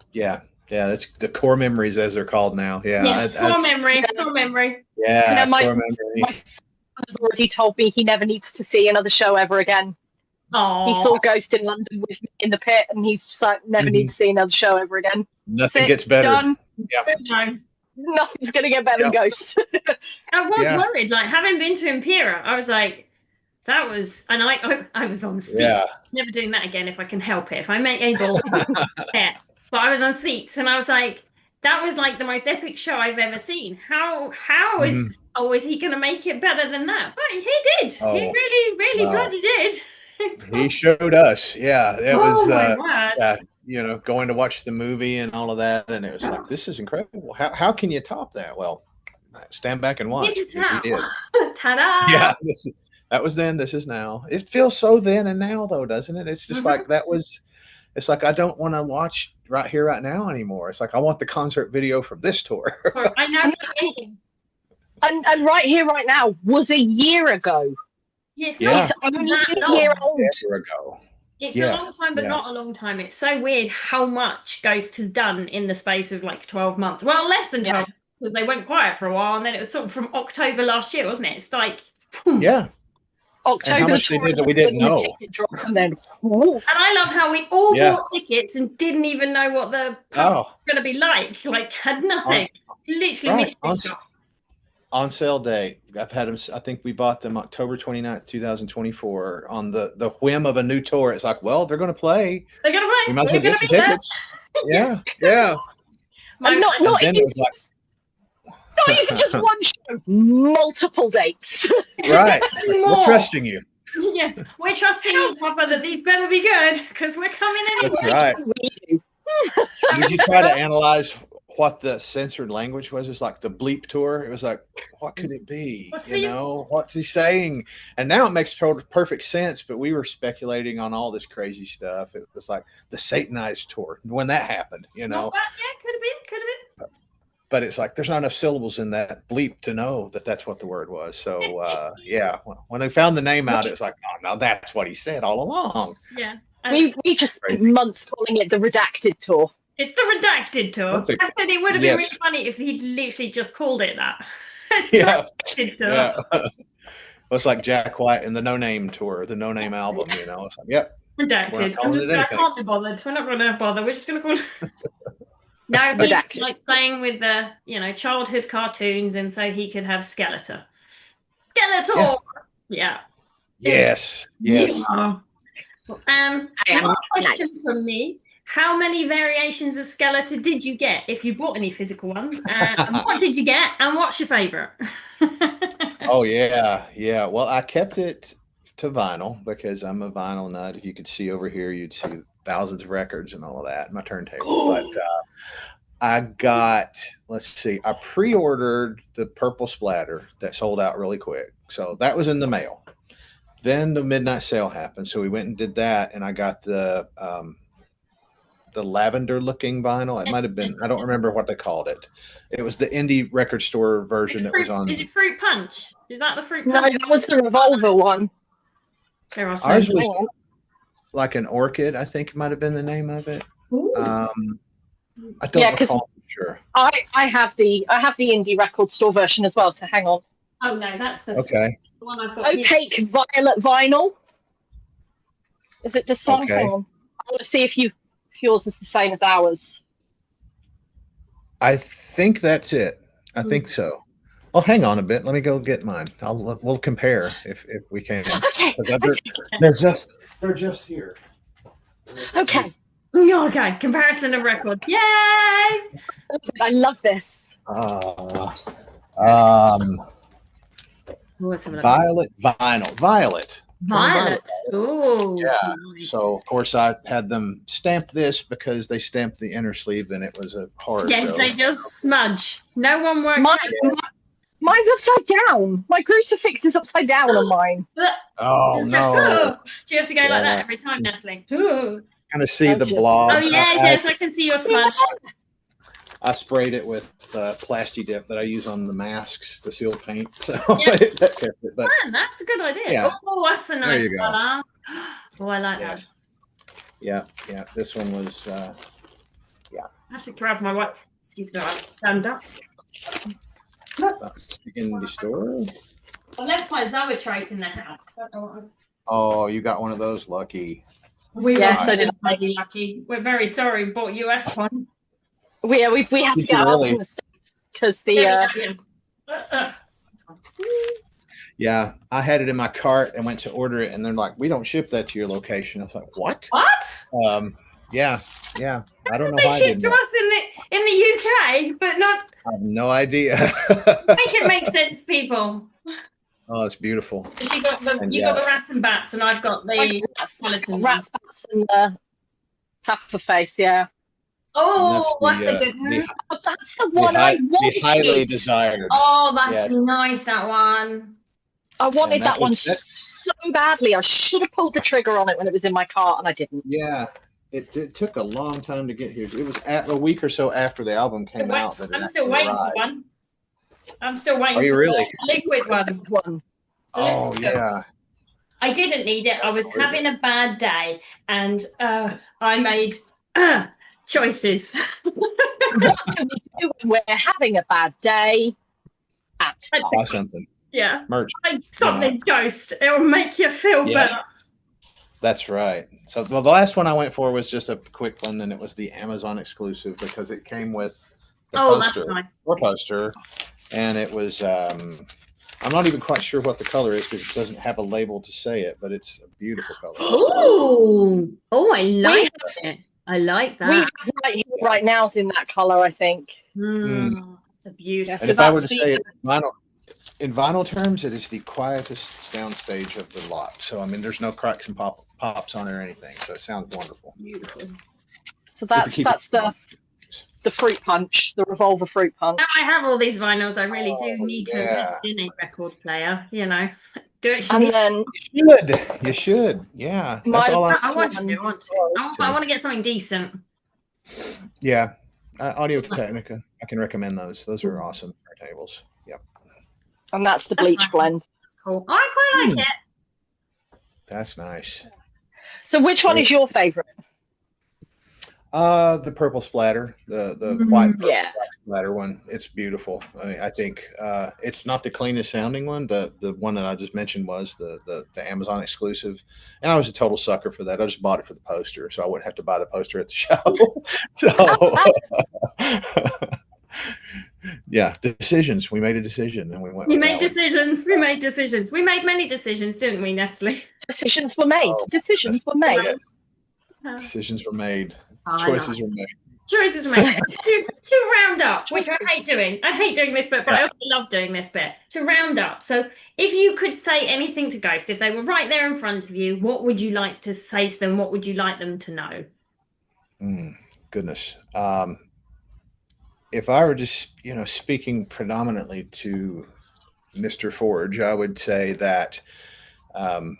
Yeah, that's the core memories as they're called now. Yeah, Yes, core memory, core memory. yeah, my core memory. son has already told me he never needs to see another show ever again. He Oh, saw Ghost in London with me in the pit, and he's just like, never need Mhm. to see another show ever again. Nothing Sit, gets better. done. Yeah, no. Nothing's going to get better yeah, than Ghost. I was yeah, worried, like having been to Impera, I was like, that was, and I was on seats. yeah. Never doing that again if I can help it. If I'm able, yeah. But I was on seats, and I was like, that was like the most epic show I've ever seen. How is Mhm. oh is he going to make it better than that? But he did. He Oh really, really no, bloody did. he showed us. Yeah, it Oh was. my word! Yeah, going to watch the movie and all of that, and it was like, this is incredible. How can you top that? Well, stand back and This watch is because we how. did. Ta-da! Yeah, that was then. This is now. It feels so then and now, though, doesn't it? It's just Mhm. like that was. It's like I don't want to watch right here, right now anymore. It's like I want the concert video from this tour. I know and, what you mean. and right here, right now, was a year ago. Yeah, it's Yeah, not It's only that a year long. old. ever ago. It's a Yeah, long time, but yeah, not a long time. It's so weird how much Ghost has done in the space of like 12 months. Well, less than Yeah. 12 because they went quiet for a while, and then it was sort of from October last year, wasn't it? It's like, boom. yeah. And how October the much they tour did that we announcement didn't and the know. ticket drop, and then woof. And I love how we all Yeah. bought tickets and didn't even know what the pub was Oh, going to be like, had on, nothing. Literally right. missed it stuff. On sale day. I've had them. I think we bought them October 29th, 2024 on the whim of a new tour. It's like, well, they're going to play. They're going to We play. might as We're well going get to some be there. tickets. Yeah, yeah. And My, And not then even it was like, just, not even just one show, multiple dates. right. It's like, we're more. trusting you. Yeah, we're trusting you, Papa, that these better be good because we're coming That's anyway. right. We do. Did you try to analyze what the censored language was? It's like the bleep tour. It was like, what could it be? What are you- What's he saying? And now it makes perfect sense. But we were speculating on all this crazy stuff. It was like the Satanized tour when that happened. Not bad. Yeah, could have been. Could have been. But it's like there's not enough syllables in that bleep to know that that's what the word was. So yeah, when they found the name out, it was like, oh no, that's what he said all along. Yeah. We just spent months calling it the Redacted Tour. It's the redacted tour. Perfect. I said it would have been Yes. really funny if he'd literally just called it that. It's Yeah. the redacted tour. Yeah. Well, it's like Jack White and the No Name tour, the No Name album. It's like, yep. Redacted. I can't be bothered. We're not going to bother. We're just going to call it. No, he Redacted. like playing with the childhood cartoons, and so he could have Skeletor. Skeletor. Yeah. Yes. Yes. Yeah. Last question from me. How many variations of Skeletor did you get if you bought any physical ones? And what did you get? And what's your favorite? Oh yeah, yeah. Well, I kept it to vinyl because I'm a vinyl nut. If you could see over here, you'd see thousands of records and all of that. My turntable, but I got. Let's see. I pre-ordered the purple splatter that sold out really quick, so that was in the mail. Then the midnight sale happened, so we went and did that, and I got the lavender looking vinyl. It might have been, I don't remember what they called it. It was the indie record store version that was on. Is it Fruit Punch? Is that the Fruit No, Punch? that was the Revolver one. There are so Ours many. was like an orchid, I think might have been the name of it. I don't recall for sure. I have the indie record store version as well, so hang on. Oh no, that's the one I've got. Opaque violet vinyl. Is it this one? Okay. Hang on. I want to see if yours is the same as ours. I think that's it. I think so. Oh, hang on a bit. Let me go get mine. We'll compare if we can. Okay. They're just here. Okay. Okay. Comparison of records. Yay! I love this. Violet vinyl. Violet. Violet. Oh. Yeah. Nice. So of course I had them stamp this because they stamped the inner sleeve and it was a horror show. Yes, they just smudge. No one works. Mine's upside down. My crucifix is upside down on mine. Oh no! Do you have to go like that every time, Natalie? Ooh. Kind of see the blob. Oh yes, I can see your smudge. I sprayed it with plasti dip that I use on the masks to seal paint. So that kept it. But man, that's a good idea. Yeah. Oh, that's a nice you go. color. Oh, I like that. Yeah. This one was Yeah. I have to grab my wife. Excuse me, I'll stand up. In the store. I left my zoetrope in the house. I don't know what Oh, you got one of those. Lucky. we were Yeah, so did very I. bloody lucky. We're very sorry we bought US one. We had to Did you get ours really? from the States because the Yeah, yeah, yeah. Yeah, I had it in my cart and went to order it, and they're like, "We don't ship that to your location." I was like, "What?" What? Um, yeah, yeah. I don't know They why I ship did to that. us in the UK, but not. I have no idea. Make it make sense, people. Oh, it's beautiful. You got the And you yeah, got the rats and bats, and I've got I the got skeleton one. rats, bats, and tapper face. Yeah, and that's Oh, that's a good the one. oh, that's the one I the highly wanted. desired. Oh, that's Yes, nice, that one. I and wanted that that one was that. so badly. I should have pulled the trigger on it when it was in my cart, and I didn't. Yeah, it took a long time to get here. It was a week or so after the album came out that it I'm still actually waiting for arrived. one. I'm still Are waiting you for the really? liquid one. One. The Oh liquid. yeah. I didn't need it. I was Gorgeous. having a bad day, and I made choices. What do we do when we're having a bad day? At Buy something. Yeah. Merch. Like something ghost. It'll make you feel Yes, better. that's right. So, well, the last one I went for was just a quick one, and it was the Amazon exclusive because it came with the Oh, that's poster nice. or poster, and it was. I'm not even quite sure what the color is because it doesn't have a label to say it, but it's a beautiful color. Ooh. Oh, I like we it. I like we that. have right here, right now is in that color, I think. Mm, that's a beautiful. Yeah, And so if I were that's to the say it in vinyl terms, it is the quietest soundstage of the lot. So I mean, there's no cracks and pops on it or anything. So it sounds wonderful. Beautiful. so If you that's keep it that's the fruit punch, the revolver fruit punch. Now I have all these vinyls. I really do Oh, need to yeah. invest in a record player. You know, do it. And then You should. You should. Yeah. That's my all I. I last want to. one. I want to. I want to get something decent. Yeah. Audio Technica. I can recommend those. Those are awesome turntables. Yep. And that's the That's bleach nice. blend. That's cool. Oh, I quite like it. That's nice. So which one is your favorite? The purple splatter, the white purple Yeah. splatter one. It's beautiful. I mean, I think it's not the cleanest sounding one. The one that I just mentioned was the Amazon exclusive, and I was a total sucker for that. I just bought it for the poster, so I wouldn't have to buy the poster at the show. So yeah, decisions. We made a decision, and we went. We with made that one. decisions. We made decisions. We made many decisions, didn't we, Natalie? Decisions were made. Oh, Decisions were made. yes. Oh, Decisions were made. I Choices like were made. choices were made. To round up, which I hate doing. I hate doing this bit, but I also love doing this bit. To round up. So if you could say anything to Ghost, if they were right there in front of you, what would you like to say to them? What would you like them to know? Goodness. If I were just, speaking predominantly to Mr. Forge, I would say that um,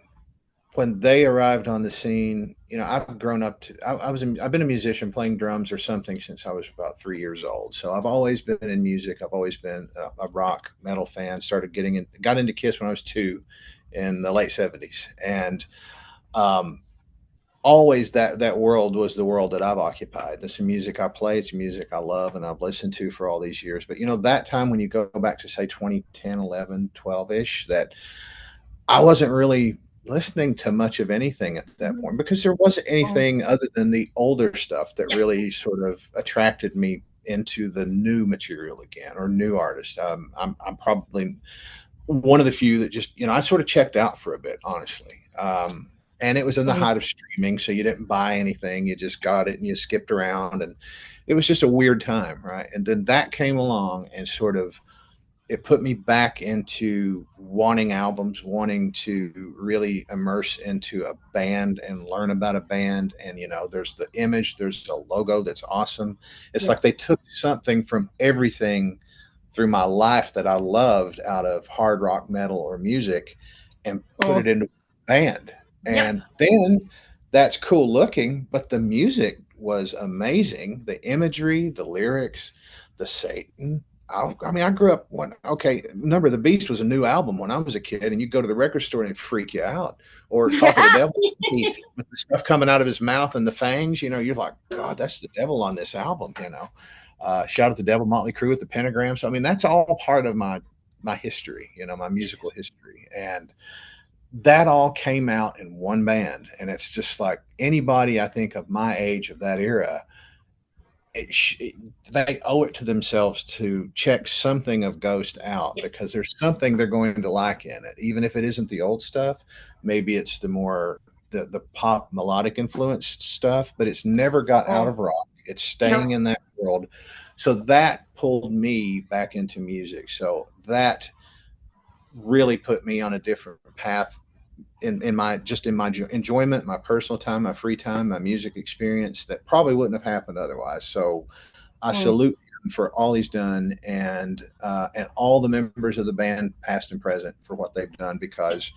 when they arrived on the scene, I've grown up to, I've been a musician playing drums or something since I was about 3 years old. So I've always been in music. I've always been a rock metal fan. Got into Kiss when I was 2 in the late '70s, and um, always that world was the world that I've occupied. It's the music I play, it's the music I love and I've listened to for all these years. But that time when you go back to say 2010, 11, 12-ish, that I wasn't really listening to much of anything at that point because there wasn't anything other than the older stuff that really sort of attracted me into the new material again or new artists. I'm probably one of the few that just, I sort of checked out for a bit, honestly. And it was in the height of streaming, so you didn't buy anything. You just got it and you skipped around, and it was just a weird time, right? And then that came along and sort of it put me back into wanting albums, wanting to really immerse into a band and learn about a band. And there's the image, there's a logo that's awesome. It's like they took something from everything through my life that I loved out of hard rock, metal, or music, and put it into a band. And then that's cool looking, but the music was amazing. The imagery, the lyrics, the Satan, I mean, I grew up when, okay, Number of the Beast was a new album when I was a kid, and you go to the record store and it'd freak you out. Or Talk of the Devil with the stuff coming out of his mouth and the fangs, you're like, God, that's the devil on this album. Shout out to Devil Motley Crue with the pentagram. So, I mean, that's all part of my history, my musical history. And that all came out in one band. And it's just like anybody I think of my age of that era, they owe it to themselves to check something of Ghost out Yes. because there's something they're going to like in it, even if it isn't the old stuff. Maybe it's the pop melodic influenced stuff, but it's never got out of rock. It's staying in that world. So that pulled me back into music. So that really put me on a different path in my enjoyment, my personal time, my free time, my music experience that probably wouldn't have happened otherwise. So I salute him for all he's done and all the members of the band, past and present, for what they've done because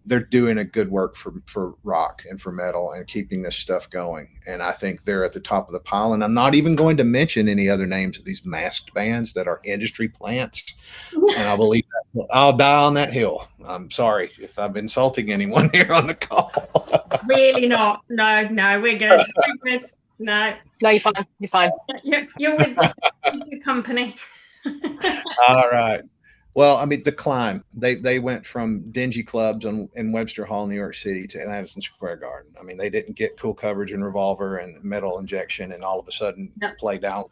they're doing a good work for rock and for metal and keeping this stuff going. And I think they're at the top of the pile. And I'm not even going to mention any other names of these masked bands that are industry plants. And I believe that I'll die on that hill. I'm sorry if I'm insulting anyone here on the call. Really not. No, we're good. We're good. No, you're fine. You're fine. You're with good company. All right. Well, I mean, the climb. They went from dingy clubs in Webster Hall, New York City, to Madison Square Garden. I mean, they didn't get Cool Coverage and Revolver and Metal Injection and all of a sudden play down.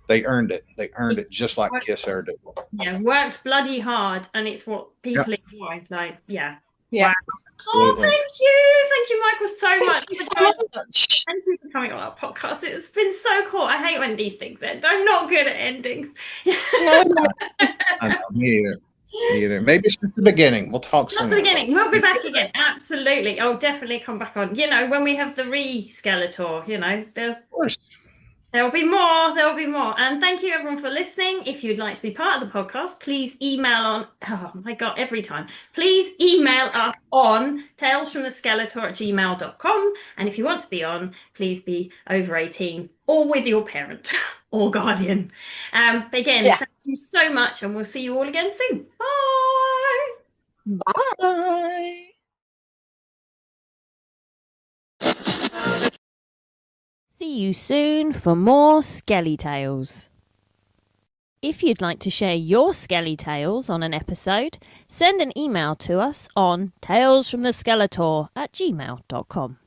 They earned it. They earned it just like Kiss earned it. Yeah, worked bloody hard, and it's what people enjoy. Like, yeah. Yeah. Wow. Oh, thank you, Michael, so much. Thank you for coming on our podcast. It's been so cool. I hate when these things end. I'm not good at endings. Me either. Maybe it's just the beginning. We'll talk soon. That's the beginning. We'll be back again. Absolutely. I'll definitely come back on. When we have the Skeletour, Of course. There'll be more. And thank you everyone for listening. If you'd like to be part of the podcast, please email Please email us on talesfromtheskeletor@gmail.com. And if you want to be on, please be over 18 or with your parent or guardian. Again, thank you so much, and we'll see you all again soon. Bye. Bye. See you soon for more SkeleTales. If you'd like to share your SkeleTales on an episode, send an email to us on talesfromtheskeletor@gmail.com.